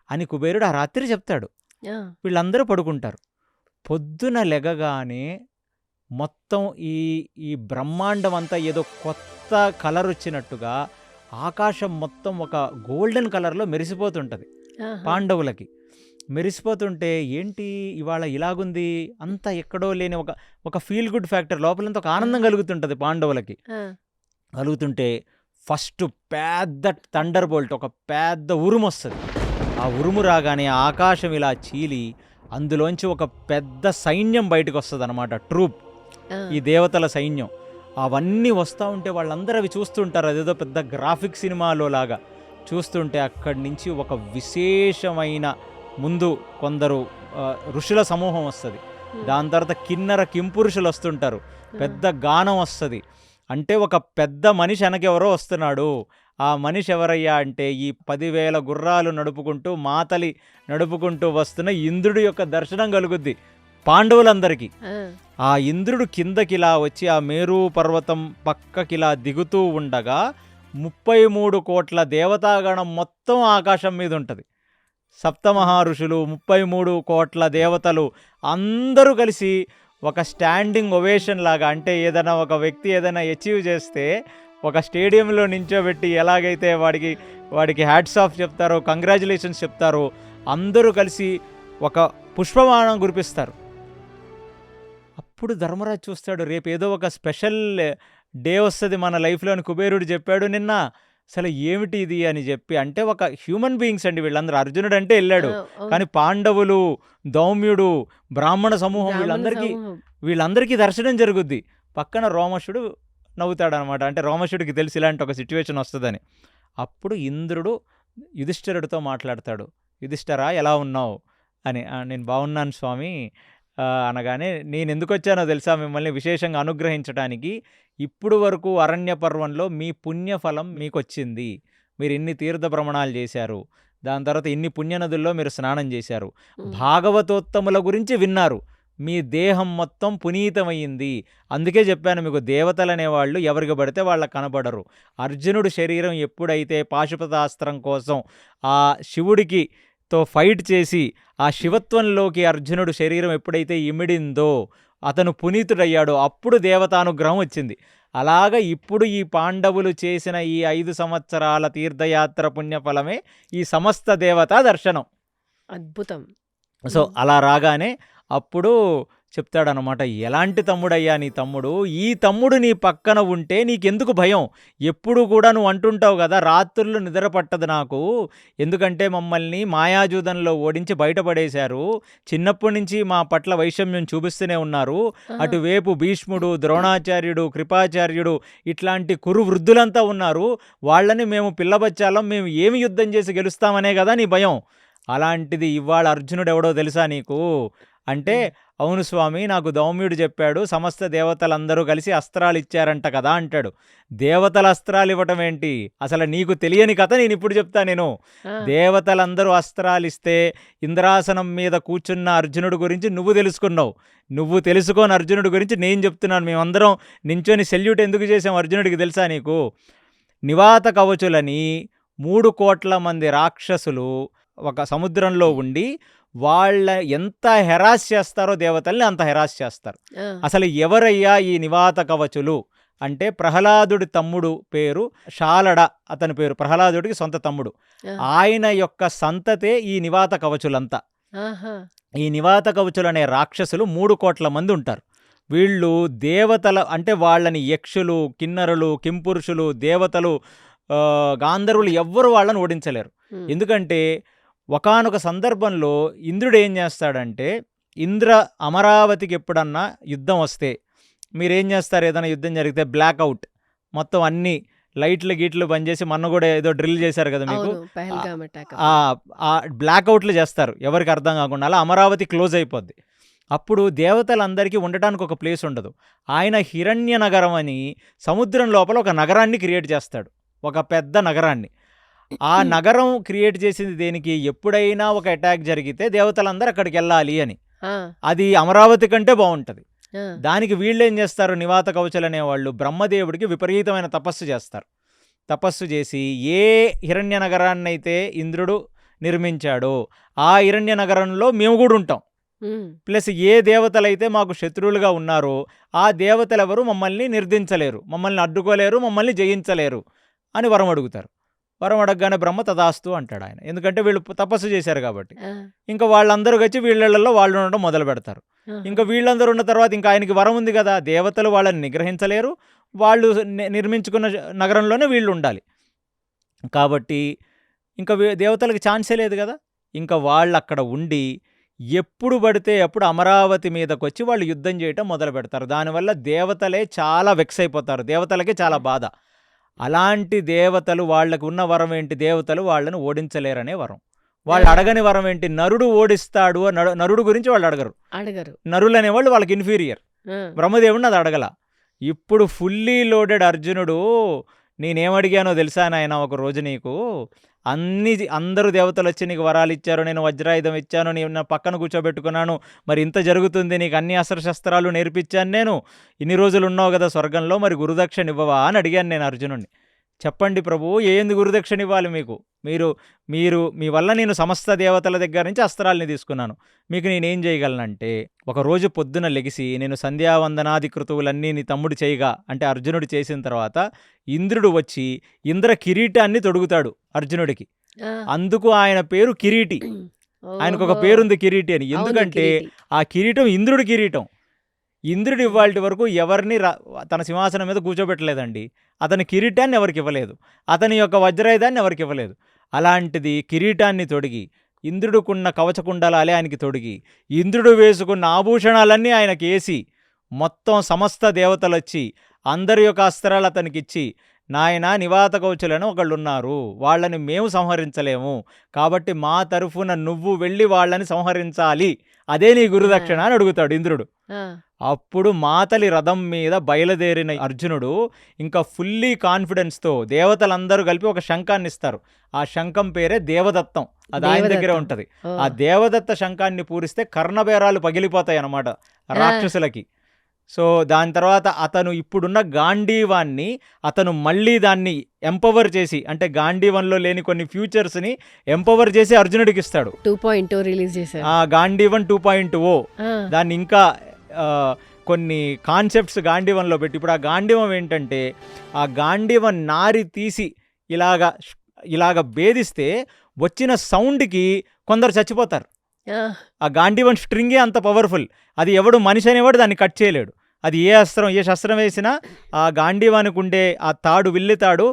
అని కుబేరుడు ఆ రాత్రి చెప్తాడు. వీళ్ళందరూ పడుకుంటారు. పొద్దున లెగగానే మొత్తం ఈ బ్రహ్మాండం అంతా ఏదో కొత్త కలర్ వచ్చినట్టుగా ఆకాశం మొత్తం ఒక గోల్డెన్ కలర్లో మెరిసిపోతుంటుంది ఆహా! పాండవులకి. మెరిసిపోతుంటే ఏంటి ఇవాళ ఇలాగుంది, అంతా ఎక్కడో లేని ఒక ఒక ఫీల్ గుడ్ ఫ్యాక్టర్ లోపలంతా ఒక ఆనందం ఆహా! కలుగుతుంటుంది పాండవులకి. ఆ! కలుగుతుంటే ఫస్ట్ పెద్ద థండర్ బోల్ట్, ఒక పెద్ద ఉరుము వస్తుంది. ఆ ఉరుము రాగానే ఆకాశం ఇలా చీలి అందులోంచి ఒక పెద్ద సైన్యం బయటకు వస్తుంది అనమాట, ట్రూప్, ఆ! ఈ దేవతల సైన్యం. అవన్నీ వస్తూ ఉంటే వాళ్ళందరూ అవి చూస్తుంటారు, అదేదో పెద్ద గ్రాఫిక్ సినిమాలో లాగా చూస్తుంటే అక్కడి నుంచి ఒక విశేషమైన ముందు కొందరు ఋషుల సమూహం వస్తుంది. హ్మ్. దాని తర్వాత కిన్నర కింపురుషులు వస్తుంటారు, ఆ! పెద్ద గానం వస్తుంది. అంటే ఒక పెద్ద మనిషి వెనకెవరో వస్తున్నాడు. ఆ మనిషి ఎవరయ్యా అంటే ఈ 10,000 గుర్రాలు నడుపుకుంటూ మాతలి నడుపుకుంటూ వస్తున్న ఇంద్రుడి యొక్క దర్శనం కలుగుద్ది పాండవులందరికీ. ఆ! ఆ ఇంద్రుడు కిందకిలా వచ్చి ఆ మేరు పర్వతం పక్కకిలా దిగుతూ ఉండగా 33 కోట్ల దేవతాగణం మొత్తం ఆకాశం మీద ఉంటుంది. సప్తమహారుషులు, 33 కోట్ల దేవతలు అందరూ కలిసి ఒక స్టాండింగ్ ఒవేషన్ లాగా, అంటే ఏదైనా ఒక వ్యక్తి ఏదైనా అచీవ్ చేస్తే ఒక స్టేడియంలో నించోబెట్టి ఎలాగైతే వాడికి హ్యాట్స్ ఆఫ్ చెప్తారో, కంగ్రాచులేషన్స్ చెప్తారో, అందరూ కలిసి ఒక పుష్పమానం కురిపిస్తారు. అప్పుడు ధర్మరాజు చూస్తాడు, రేపు ఏదో ఒక స్పెషల్ డే వస్తుంది మన లైఫ్లో అని కుబేరుడు చెప్పాడు నిన్న. అసలు ఏమిటి ఇది అని చెప్పి, అంటే ఒక హ్యూమన్ బీయింగ్స్ అండి వీళ్ళందరూ. అర్జునుడు అంటే వెళ్ళాడు, అవును. కానీ పాండవులు, దౌమ్యుడు, బ్రాహ్మణ సమూహం బ్రాహ్మణ సమూహం. వీళ్ళందరికీ దర్శనం జరుగుద్ది. పక్కన రోమశుడు నవ్వుతాడనమాట. అంటే రోమశుడికి తెలిసి ఇలాంటి ఒక సిచ్యువేషన్ వస్తుందని. అప్పుడు ఇంద్రుడు యుధిష్ఠిరుడితో మాట్లాడతాడు. యుధిష్ఠిరా ఎలా ఉన్నావు అని. నేను బాగున్నాను స్వామి అనగానే, నేను ఎందుకు వచ్చానో తెలుసా మిమ్మల్ని విశేషంగా అనుగ్రహించడానికి. ఇప్పుడు వరకు అరణ్య పర్వంలో మీ పుణ్యఫలం మీకు వచ్చింది. మీరు ఇన్ని తీర్థ భ్రమణాలు చేశారు, దాని తర్వాత ఇన్ని పుణ్యనదుల్లో మీరు స్నానం చేశారు, హ్మ్. భాగవతోత్తముల గురించి విన్నారు, మీ దేహం మొత్తం పునీతమైంది. అందుకే చెప్పాను మీకు, దేవతలు అనేవాళ్ళు ఎవరికి పడితే వాళ్ళకి కనబడరు. అర్జునుడు శరీరం ఎప్పుడైతే పాశుపతాస్త్రం కోసం ఆ శివుడికి తో ఫైట్ చేసి ఆ శివత్వంలోకి అర్జునుడు శరీరం ఎప్పుడైతే ఇమిడిందో అతను పునీతుడయ్యాడో అప్పుడు దేవతానుగ్రహం వచ్చింది. అలాగ ఇప్పుడు ఈ పాండవులు చేసిన ఈ 5 సంవత్సరాల తీర్థయాత్ర పుణ్యఫలమే ఈ సమస్త దేవతా దర్శనం. అద్భుతం. సో హ్మ్. అలా రాగానే అప్పుడు చెప్తాడనమాట, ఎలాంటి తమ్ముడయ్యా నీ తమ్ముడు, ఈ తమ్ముడు నీ పక్కన ఉంటే నీకెందుకు భయం. ఎప్పుడు కూడా నువ్వు అంటుంటావు కదా, రాత్రులు నిద్ర పట్టదు నాకు, ఎందుకంటే మమ్మల్ని మాయాజూదంలో ఓడించి బయటపడేశారు, చిన్నప్పటి నుంచి మా పట్ల వైషమ్యం చూపిస్తూనే ఉన్నారు, ఆహా! అటువైపు భీష్ముడు, ద్రోణాచార్యుడు, కృపాచార్యుడు ఇట్లాంటి కురు వృద్ధులంతా ఉన్నారు, వాళ్ళని మేము పిల్లబచ్చాలం, మేము ఏమి యుద్ధం చేసి గెలుస్తామనే కదా నీ భయం. అలాంటిది ఇవాళ అర్జునుడు ఎవడో తెలుసా నీకు అంటే, హ్మ్. అవును స్వామి, నాకు దౌమ్యుడు చెప్పాడు, సమస్త దేవతలందరూ కలిసి అస్త్రాలు ఇచ్చారంట కదా అంటాడు. దేవతల అస్త్రాలు ఇవ్వటం ఏంటి, అసలు నీకు తెలియని కథ నేను ఇప్పుడు చెప్తా. నేను ఆ! దేవతలందరూ అస్త్రాలు ఇస్తే ఇంద్రాసనం మీద కూర్చున్న అర్జునుడు గురించి నువ్వు తెలుసుకున్నావు, నువ్వు తెలుసుకోని అర్జునుడి గురించి నేను చెప్తున్నాను. మేమందరం నించొని సెల్యూట్ ఎందుకు చేసాం అర్జునుడికి తెలుసా నీకు. నివాత కవచులని 3 కోట్ల మంది రాక్షసులు ఒక సముద్రంలో ఉండి వాళ్ళ ఎంత హెరాస్ చేస్తారో దేవతల్ని అంత హెరాస్ చేస్తారు. ఆ! అసలు ఎవరయ్యా ఈ నివాత కవచులు అంటే, ప్రహ్లాదుడి తమ్ముడు పేరు శాలడ, అతని పేరు ప్రహ్లాదుడికి సొంత తమ్ముడు. ఆ! ఆయన యొక్క సంతతే ఈ నివాత కవచులంతా. ఆహా! ఈ నివాత కవచులు అనే రాక్షసులు 3 కోట్ల మంది ఉంటారు. వీళ్ళు దేవతల అంటే వాళ్ళని యక్షులు, కిన్నరులు, కింపురుషులు, దేవతలు, గాంధర్వులు ఎవ్వరు వాళ్ళని ఓడించలేరు. హ్మ్. ఎందుకంటే ఒకానొక సందర్భంలో ఇంద్రుడు ఏం చేస్తాడంటే, అమరావతికి ఎప్పుడన్నా యుద్ధం వస్తే మీరేం చేస్తారు, ఏదైనా యుద్ధం జరిగితే బ్లాక్అవుట్, మొత్తం అన్ని లైట్లు గీట్లు బంద్ చేసి, మొన్న కూడా ఏదో డ్రిల్ చేశారు కదా మీకు, అవును. పహల్గామ్ అటాక్ ఆ అప్పుడు. బ్లాక్అవుట్లు చేస్తారు ఎవరికి అర్థం కాకుండా, అలా అమరావతి క్లోజ్ అయిపోద్ది. అప్పుడు దేవతలందరికీ ఉండటానికి ఒక ప్లేస్ ఉండదు. ఆయన హిరణ్య నగరం అని సముద్రం లోపల ఒక నగరాన్ని క్రియేట్ చేస్తాడు, ఒక పెద్ద నగరాన్ని. ఆ నగరం క్రియేట్ చేసింది దేనికి, ఎప్పుడైనా ఒక అటాక్ జరిగితే దేవతలందరూ అక్కడికి వెళ్ళాలి అని. ఆ! అది అమరావతి కంటే బాగుంటుంది. ఆ! దానికి వీళ్ళేం చేస్తారు, నివాత కవచులు అనేవాళ్ళు బ్రహ్మదేవుడికి విపరీతమైన తపస్సు చేస్తారు. తపస్సు చేసి ఏ హిరణ్య నగరాన్నైతే ఇంద్రుడు నిర్మించాడో ఆ హిరణ్య నగరంలో మేము కూడా ఉంటాం, హ్మ్. ప్లస్ ఏ దేవతలైతే మాకు శత్రువులుగా ఉన్నారో ఆ దేవతలెవరు మమ్మల్ని నిర్దించలేరు, మమ్మల్ని అడ్డుకోలేరు, మమ్మల్ని జయించలేరు అని వరం అడుగుతారు. వరం అడగగానే బ్రహ్మ తదాస్తు అంటాడు ఆయన. ఎందుకంటే వీళ్ళు తపస్సు చేశారు కాబట్టి. ఆ, ఇంకా వాళ్ళందరూ వచ్చి వీళ్ళల్లో వాళ్ళు ఉండడం మొదలు పెడతారు. ఆహా. ఇంకా వీళ్ళందరూ ఉన్న తర్వాత ఇంకా ఆయనకి వరం ఉంది కదా, దేవతలు వాళ్ళని నిగ్రహించలేరు, వాళ్ళు నిర్మించుకున్న నగరంలోనే వీళ్ళు ఉండాలి. కాబట్టి ఇంకా దేవతలకు ఛాన్సే లేదు కదా. ఇంకా వాళ్ళు అక్కడ ఉండి ఎప్పుడు పడితే అప్పుడు అమరావతి మీదకి వచ్చి వాళ్ళు యుద్ధం చేయటం మొదలు పెడతారు. దానివల్ల దేవతలే చాలా వెక్స్ అయిపోతారు, దేవతలకే చాలా బాధ. అలాంటి దేవతలు వాళ్ళకు ఉన్న వరం ఏంటి, దేవతలు వాళ్ళని ఓడించలేరనే వరం. వాళ్ళు అడగని వరం ఏంటి, నరుడు ఓడిస్తాడు. నరుడు గురించి వాళ్ళు అడగరు. నరులు అనేవాళ్ళు వాళ్ళకి ఇన్ఫీరియర్. ఆ, బ్రహ్మదేవుడిని అది అడగల. ఇప్పుడు ఫుల్లీ లోడెడ్ అర్జునుడు, నేనేమడిగానో తెలుసా నాయన ఒక రోజు నీకు, అందరూ దేవతలు వచ్చి నీకు వరాలు ఇచ్చారు, నేను వజ్రాయుధం ఇచ్చాను, నేను నా పక్కన కూర్చోబెట్టుకున్నాను, మరి ఇంత జరుగుతుంది, నీకు అన్ని అస్త్రశస్త్రాలు నేర్పించాను నేను, ఇన్ని రోజులు ఉన్నావు కదా స్వర్గంలో, మరి గురుదక్షిణ ఇవ్వవా అని అడిగాను నేను అర్జునుడిని. చెప్పండి ప్రభు, ఏంది గురుదక్షిణ ఇవ్వాలి మీకు? మీరు మీ వల్ల నేను సమస్త దేవతల దగ్గర నుంచి అస్త్రాలని తీసుకున్నాను, మీకు నేనేం చేయగలనంటే, ఒకరోజు పొద్దున లెగిసి నేను సంధ్యావందనాది కృతువులన్నీ నీ తమ్ముడు చేయగా, అంటే అర్జునుడు చేసిన తర్వాత ఇంద్రుడు వచ్చి ఇంద్ర కిరీటాన్ని తొడుగుతాడు అర్జునుడికి. ఆ. అందుకు ఆయన పేరు కిరీటి. ఆయనకు ఒక ఓహో. పేరుంది కిరీటి అని. అవును, ఎందుకంటే కిరీటి. ఆ కిరీటం ఇంద్రుడి కిరీటం. ఇంద్రుడు ఇవాళ వరకు ఎవరిని తన సింహాసనం మీద కూర్చోబెట్టలేదండి. అతని కిరీటాన్ని ఎవరికి ఇవ్వలేదు, అతని యొక్క వజ్రాయుధాన్ని ఎవరికి ఇవ్వలేదు. అలాంటిది కిరీటాన్ని తొడిగి, ఇంద్రుడుకున్న కవచకుండలాలే ఆయనకి తొడిగి, ఇంద్రుడు వేసుకున్న ఆభూషణాలన్నీ ఆయనకి వేసి, మొత్తం సమస్త దేవతలు వచ్చి అందరి యొక్క అస్త్రాలు అతనికిచ్చి, నాయన నివాత కవచులను ఒకళ్ళున్నారు, వాళ్ళని మేము సంహరించలేము, కాబట్టి మా తరఫున నువ్వు వెళ్ళి వాళ్ళని సంహరించాలి, అదే నీ గురుదక్షిణ అని అడుగుతాడు ఇంద్రుడు. ఆ, అప్పుడు మాతలి రథం మీద బయలుదేరిన అర్జునుడు ఇంకా ఫుల్లీ కాన్ఫిడెన్స్తో దేవతలందరూ కలిపి ఒక శంఖాన్ని ఇస్తారు. ఆ శంఖం పేరే దేవదత్తం. అది ఆయన దగ్గరే దేవదత్తం. ఉంటుంది. ఓ. ఆ దేవదత్త శంఖాన్ని పూరిస్తే కర్ణబేరాలు పగిలిపోతాయి అన్నమాట రాక్షసులకి. సో దాని తర్వాత అతను ఇప్పుడున్న గాంధీవాన్ని అతను మళ్ళీ దాన్ని ఎంపవర్ చేసి, అంటే గాంధీవన్లో లేని కొన్ని ఫ్యూచర్స్ని ఎంపవర్ చేసి అర్జునుడికి ఇస్తాడు. 2.0 రిలీజ్ చేశారు. ఆ గాంధీవన్ 2.0 ఆ, దాన్ని ఇంకా కొన్ని కాన్సెప్ట్స్ గాంధీవంలో పెట్టి, ఇప్పుడు ఆ గాంధీవం ఏంటంటే, ఆ గాంధీవం నారి తీసి ఇలాగ భేదిస్తే వచ్చిన సౌండ్కి కొందరు చచ్చిపోతారు. ఆ, ఆ గాంధీవం స్ట్రింగే అంత పవర్ఫుల్. అది ఎవడు మనిషి అనేవాడు దాన్ని కట్ చేయలేడు. అది ఏ శస్త్రం వేసినా ఆ గాంధీవానికి ఉండే ఆ తాడు, విల్లి తాడు,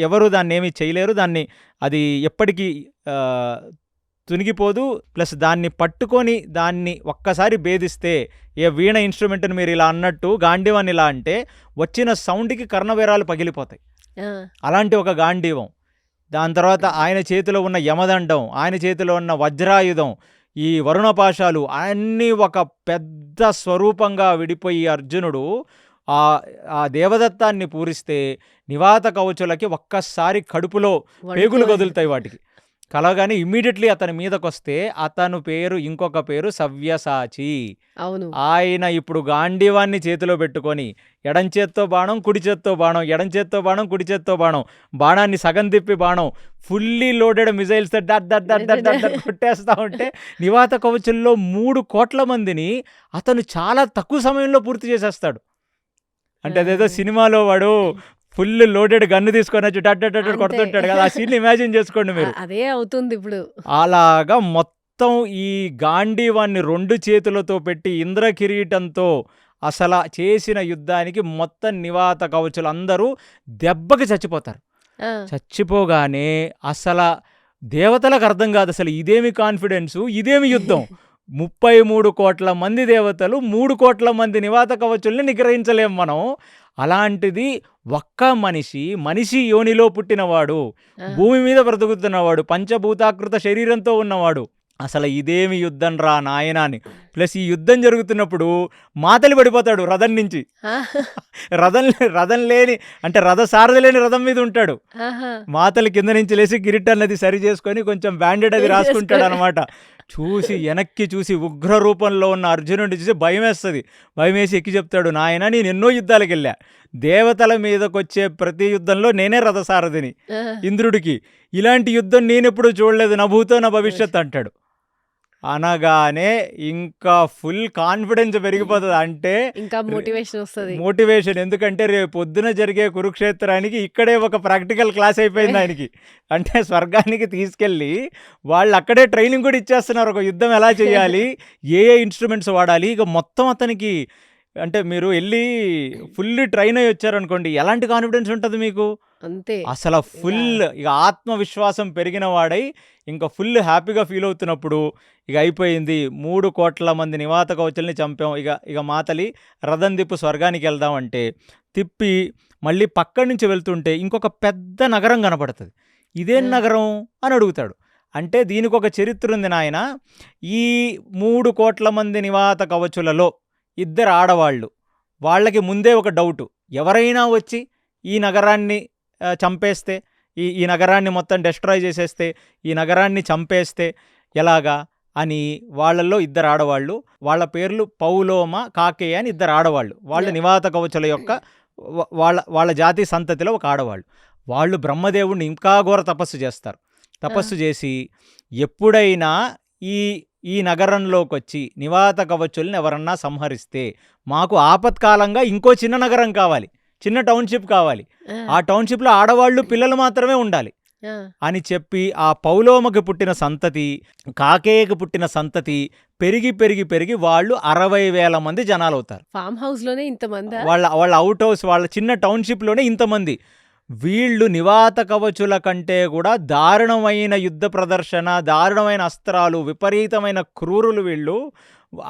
ఎవరు దాన్ని ఏమీ చేయలేరు. అది ఎప్పటికీ తునిగిపోదు. ప్లస్ దాన్ని పట్టుకొని దాన్ని ఒక్కసారి భేదిస్తే, ఏ వీణ ఇన్స్ట్రుమెంట్ని మీరు ఇలా అన్నట్టు గాంధీవాన్ని ఇలా అంటే వచ్చిన సౌండ్కి కర్ణవేరాలు పగిలిపోతాయి. ఆ, అలాంటి ఒక గాంధీవం. దాని తర్వాత ఆయన చేతిలో ఉన్న యమదండం, ఆయన చేతిలో ఉన్న వజ్రాయుధం, ఈ వరుణపాశాలు అన్నీ ఒక పెద్ద స్వరూపంగా విడిపోయి అర్జునుడు ఆ దేవదత్తాన్ని పూరిస్తే నివాత కవచులకి ఒక్కసారి కడుపులో పేగులు కదులుతాయి వాటికి. కలగానే ఇమ్మీడియట్లీ అతని మీదకి వస్తే అతను పేరు, ఇంకొక పేరు సవ్యసాచి. అవును. ఆయన ఇప్పుడు గాంధీవాన్ని చేతిలో పెట్టుకొని ఎడం చేత్తో బాణం, కుడి చేత్తో బాణం, ఎడం చేత్తో బాణం, కుడి చేత్తో బాణం, బాణాన్ని సగం తిప్పి బాణం, ఫుల్లీ లోడెడ్ మిజైల్స్ కొట్టేస్తా ఉంటే నివాత కవచుల్లో 3 కోట్ల మందిని అతను చాలా తక్కువ సమయంలో పూర్తి చేసేస్తాడు. అంటే అదేదో సినిమాలో వాడు ఫుల్ లోడెడ్ గన్ను తీసుకొని వచ్చి కొడుతుంటాడు కదా, ఆ సీన్ ఇమాజిన్ చేసుకోండి మీరు. అదే అవుతుంది ఇప్పుడు. అలాగా మొత్తం ఈ గాంధీవాన్ని 2 చేతులతో పెట్టి ఇంద్ర కిరీటంతో అసలు చేసిన యుద్ధానికి మొత్తం నివాత కవచులు అందరూ దెబ్బకి చచ్చిపోతారు. చచ్చిపోగానే అసలు దేవతలకు అర్థం కాదు, అసలు ఇదేమి కాన్ఫిడెన్సు, ఇదేమి యుద్ధం. 33 కోట్ల మంది దేవతలు, 3 కోట్ల మంది నివాత కవచుల్ని నిగ్రహించలేం మనం. అలాంటిది ఒక్క మనిషి యోనిలో పుట్టినవాడు, భూమి మీద బ్రతుకుతున్నవాడు, పంచభూతాకృత శరీరంతో ఉన్నవాడు, అసలు ఇదేమి యుద్ధం రా నాయనా అని. ప్లస్ ఈ యుద్ధం జరుగుతున్నప్పుడు మాతలి పడిపోతాడు రథం నుంచి. రథం లేని, అంటే రథసారథి లేని రథం మీద ఉంటాడు. మాతలి కింద నుంచి లేచి కిరీటాన్నది సరి చేసుకొని కొంచెం బ్యాండెడ్ అది రాసుకుంటాడు అనమాట. వెనక్కి చూసి ఉగ్ర రూపంలో ఉన్న అర్జునుడిని చూసి భయం వేస్తుంది. భయం వేసి ఎక్కి చెప్తాడు, నాయన నేను ఎన్నో యుద్ధాలకు వెళ్ళా, దేవతల మీదకి వచ్చే ప్రతి యుద్ధంలో నేనే రథసారథిని ఇంద్రుడికి, ఇలాంటి యుద్ధం నేనెప్పుడు చూడలేదు, నా భూతో నా భవిష్యత్ అంటాడు. అనగానే ఇంకా ఫుల్ కాన్ఫిడెన్స్ పెరిగిపోతుంది. అంటే ఇంకా మోటివేషన్ వస్తది. మోటివేషన్, ఎందుకంటే రేపు పొద్దున జరిగే కురుక్షేత్రానికి ఇక్కడే ఒక ప్రాక్టికల్ క్లాస్ అయిపోయింది ఆయనకి. అంటే స్వర్గానికి తీసుకెళ్ళి వాళ్ళు అక్కడే ట్రైనింగ్ కూడా ఇచ్చేస్తున్నారు, ఒక యుద్ధం ఎలా చేయాలి, ఏ ఏ ఇన్స్ట్రుమెంట్స్ వాడాలి. ఇక మొత్తం అతనికి, అంటే మీరు వెళ్ళి ఫుల్ ట్రైన్ అయ్యి వచ్చారనుకోండి, ఎలాంటి కాన్ఫిడెన్స్ ఉంటుంది మీకు? అంతే. అసలు ఫుల్ ఇక ఆత్మవిశ్వాసం పెరిగిన వాడై ఇంకా ఫుల్ హ్యాపీగా ఫీల్ అవుతున్నప్పుడు ఇక అయిపోయింది, 3 కోట్ల మంది నివాత కవచుల్ని చంపాం, ఇక ఇక మాతలి రథం తిప్పు స్వర్గానికి వెళ్దామంటే తిప్పి మళ్ళీ పక్కడి నుంచి వెళ్తుంటే ఇంకొక పెద్ద నగరం కనపడుతుంది. ఇదేం నగరం అని అడుగుతాడు. అంటే దీనికి ఒక చరిత్ర ఉంది నాయన. ఈ 3 కోట్ల మంది నివాత కవచులలో 2 ఆడవాళ్ళు, వాళ్ళకి ముందే ఒక డౌటు, ఎవరైనా వచ్చి ఈ నగరాన్ని చంపేస్తే, ఈ నగరాన్ని మొత్తం డెస్ట్రాయ్ చేసేస్తే, ఈ నగరాన్ని చంపేస్తే ఎలాగా అని వాళ్ళల్లో 2 ఆడవాళ్ళు, వాళ్ళ పేర్లు పౌలోమ, కాకేయ అని 2 ఆడవాళ్ళు. వాళ్ళు నివాత కవచుల యొక్క వాళ్ళ జాతి సంతతిలో ఒక ఆడవాళ్ళు. వాళ్ళు బ్రహ్మదేవుడిని ఇంకా ఘోర తపస్సు చేస్తారు. తపస్సు చేసి ఎప్పుడైనా ఈ నగరంలోకి వచ్చి నివాత కవచుల్ని ఎవరన్నా సంహరిస్తే మాకు ఆపత్కాలంగా ఇంకో చిన్న నగరం కావాలి, చిన్న టౌన్షిప్ కావాలి, ఆ టౌన్షిప్లో ఆడవాళ్ళు పిల్లలు మాత్రమే ఉండాలి అని చెప్పి ఆ పౌలోమకి పుట్టిన సంతతి, కాకేయకి పుట్టిన సంతతి పెరిగి పెరిగి పెరిగి వాళ్ళు 60,000 మంది జనాలు అవుతారు. ఫామ్ హౌస్ లోనే ఇంతమంది, వాళ్ళ అవుట్ హౌస్, వాళ్ళ చిన్న టౌన్షిప్లోనే ఇంతమంది. వీళ్ళు నివాత కవచుల కంటే కూడా దారుణమైన యుద్ధ ప్రదర్శన, దారుణమైన అస్త్రాలు, విపరీతమైన క్రూరులు వీళ్ళు.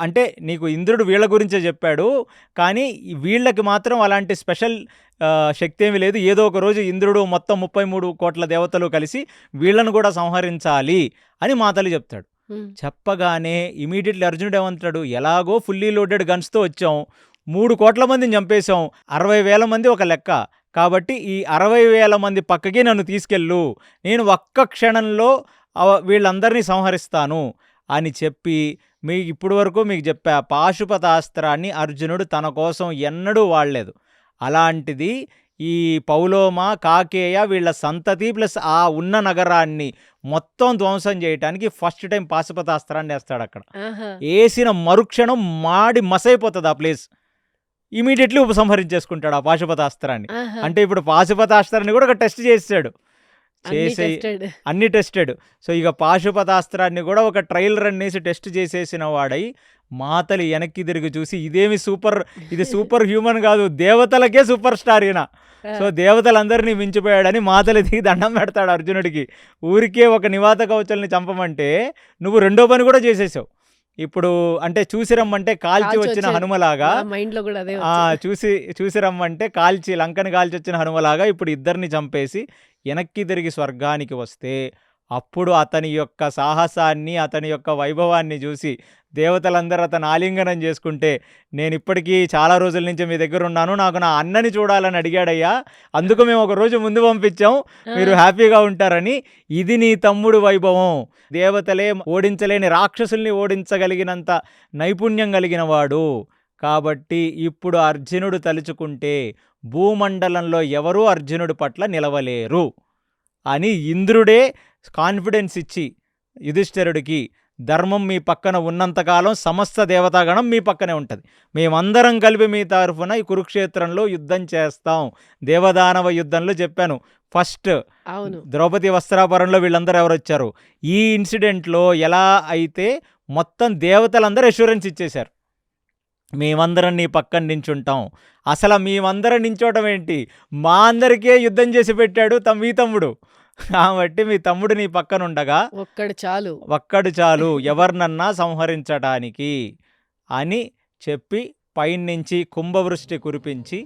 అంటే నీకు ఇంద్రుడు వీళ్ళ గురించే చెప్పాడు, కానీ వీళ్ళకి మాత్రం అలాంటి స్పెషల్ శక్తి ఏమీ లేదు. ఏదో ఒక రోజు ఇంద్రుడు మొత్తం 33 కోట్ల దేవతలు కలిసి వీళ్ళను కూడా సంహరించాలి అని మాతలి చెప్తాడు. చెప్పగానే ఇమీడియట్లీ అర్జునుడు ఏమంటాడు, ఎలాగో ఫుల్లీ లోడెడ్ గన్స్తో వచ్చాం, 3 కోట్ల మందిని చంపేశాం, 60,000 మంది ఒక లెక్క, కాబట్టి ఈ 60,000 మంది పక్కకి నన్ను తీసుకెళ్ళు, నేను ఒక్క క్షణంలో వీళ్ళందరినీ సంహరిస్తాను అని చెప్పి, మీకు ఇప్పుడు వరకు మీకు చెప్పా, పాశుపతాస్త్రాన్ని అర్జునుడు తన కోసం ఎన్నడూ వాడలేదు. అలాంటిది ఈ పౌలోమ, కాకేయ వీళ్ళ సంతతి ప్లస్ ఆ ఉన్న నగరాన్ని మొత్తం ధ్వంసం చేయడానికి ఫస్ట్ టైం పాశుపతాస్త్రాన్ని వేస్తాడు. అక్కడ వేసిన మరుక్షణం మాడి మసైపోతుంది ఆ ప్లేస్. ఇమీడియట్లీ ఉపసంహరించేసుకుంటాడు ఆ పాశుపతాస్త్రాన్ని. అంటే ఇప్పుడు పాశుపతాస్త్రాన్ని కూడా ఒక టెస్ట్ చేసాడు, అన్ని టెస్టెడ్. సో ఇక పాశుపతాస్త్రాన్ని కూడా ఒక ట్రయల్ రన్ వేసి టెస్ట్ చేసేసిన వాడై మాతలి వెనక్కి తిరిగి చూసి, ఇది సూపర్ హ్యూమన్ కాదు, దేవతలకే సూపర్ స్టార్ ఈయన, సో దేవతలందరినీ మించిపోయాడని మాతలి దిగి దండం పెడతాడు అర్జునుడికి. ఊరికే ఒక నివాత కవచుల్ని చంపమంటే నువ్వు రెండో పని కూడా చేసేసావు. ఇప్పుడు అంటే చూసి రమ్మంటే కాల్చి వచ్చిన హనుమలాగా, చూసి రమ్మంటే లంకని కాల్చి వచ్చిన హనుమలాగా ఇప్పుడు 2 చంపేసి వెనక్కి తిరిగి స్వర్గానికి వస్తే అప్పుడు అతని యొక్క సాహసాన్ని, అతని యొక్క వైభవాన్ని చూసి దేవతలందరూ అతను ఆలింగనం చేసుకుంటే, నేను ఇప్పటికీ చాలా రోజుల నుంచి మీ దగ్గర ఉన్నాను, నాకు నా అన్నని చూడాలని అడిగాడయ్యా, అందుకు మేము ఒక రోజు ముందు పంపించాం, మీరు హ్యాపీగా ఉంటారని. ఇది నీ తమ్ముడు వైభవం, దేవతలే ఓడించలేని రాక్షసుల్ని ఓడించగలిగినంత నైపుణ్యం కలిగిన వాడు. కాబట్టి ఇప్పుడు అర్జునుడు తలుచుకుంటే భూమండలంలో ఎవరూ అర్జునుడి పట్ల నిలవలేరు అని ఇంద్రుడే కాన్ఫిడెన్స్ ఇచ్చి యుధిష్ఠిరుడికి, ధర్మం మీ పక్కన ఉన్నంతకాలం సమస్త దేవతాగణం మీ పక్కనే ఉంటుంది, మేమందరం కలిపి మీ తరఫున ఈ కురుక్షేత్రంలో యుద్ధం చేస్తాం. దేవదానవ యుద్ధంలో చెప్పాను ఫస్ట్, ద్రౌపది వస్త్రాపరంలో వీళ్ళందరూ ఎవరు వచ్చారు, ఈ ఇన్సిడెంట్లో ఎలా అయితే మొత్తం దేవతలందరూ అష్యూరెన్స్ ఇచ్చేశారు, మేమందరం నీ పక్కన నించుంటాం. అసలు మేమందరం నించోవటం ఏంటి, మా అందరికే యుద్ధం చేసి పెట్టాడు మీ తమ్ముడు, కాబట్టి మీ తమ్ముడు నీ పక్కన ఉండగా ఒక్కడు చాలు ఎవరినన్నా సంహరించడానికి అని చెప్పి పైనుంచి కుంభవృష్టి కురిపించి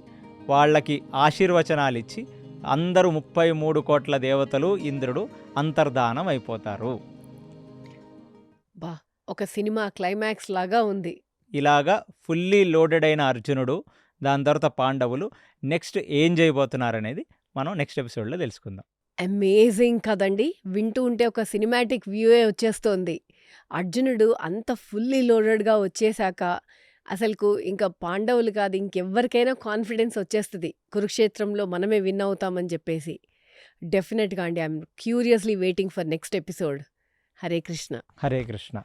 వాళ్ళకి ఆశీర్వచనాలు ఇచ్చి అందరూ 33 కోట్ల దేవతలు, ఇంద్రుడు అంతర్ధానం అయిపోతారు. ఒక సినిమా క్లైమాక్స్ లాగా ఉంది. ఇలాగా ఫుల్లీ లోడెడ్ అయిన అర్జునుడు, దాని తర్వాత పాండవులు నెక్స్ట్ ఏం చేయబోతున్నారనేది మనం నెక్స్ట్ ఎపిసోడ్లో తెలుసుకుందాం. అమేజింగ్ కదండి, వింటూ ఉంటే ఒక సినిమాటిక్ వ్యూయే వచ్చేస్తోంది. అర్జునుడు అంత ఫుల్లీ లోడెడ్గా వచ్చేసాక అసలుకు ఇంకా పాండవులు కాదు ఇంకెవ్వరికైనా కాన్ఫిడెన్స్ వచ్చేస్తుంది కురుక్షేత్రంలో మనమే విన్ అవుతామని చెప్పేసి. డెఫినెట్గా అండి, I'm curiously waiting for next episode. Hare Krishna. Hare Krishna.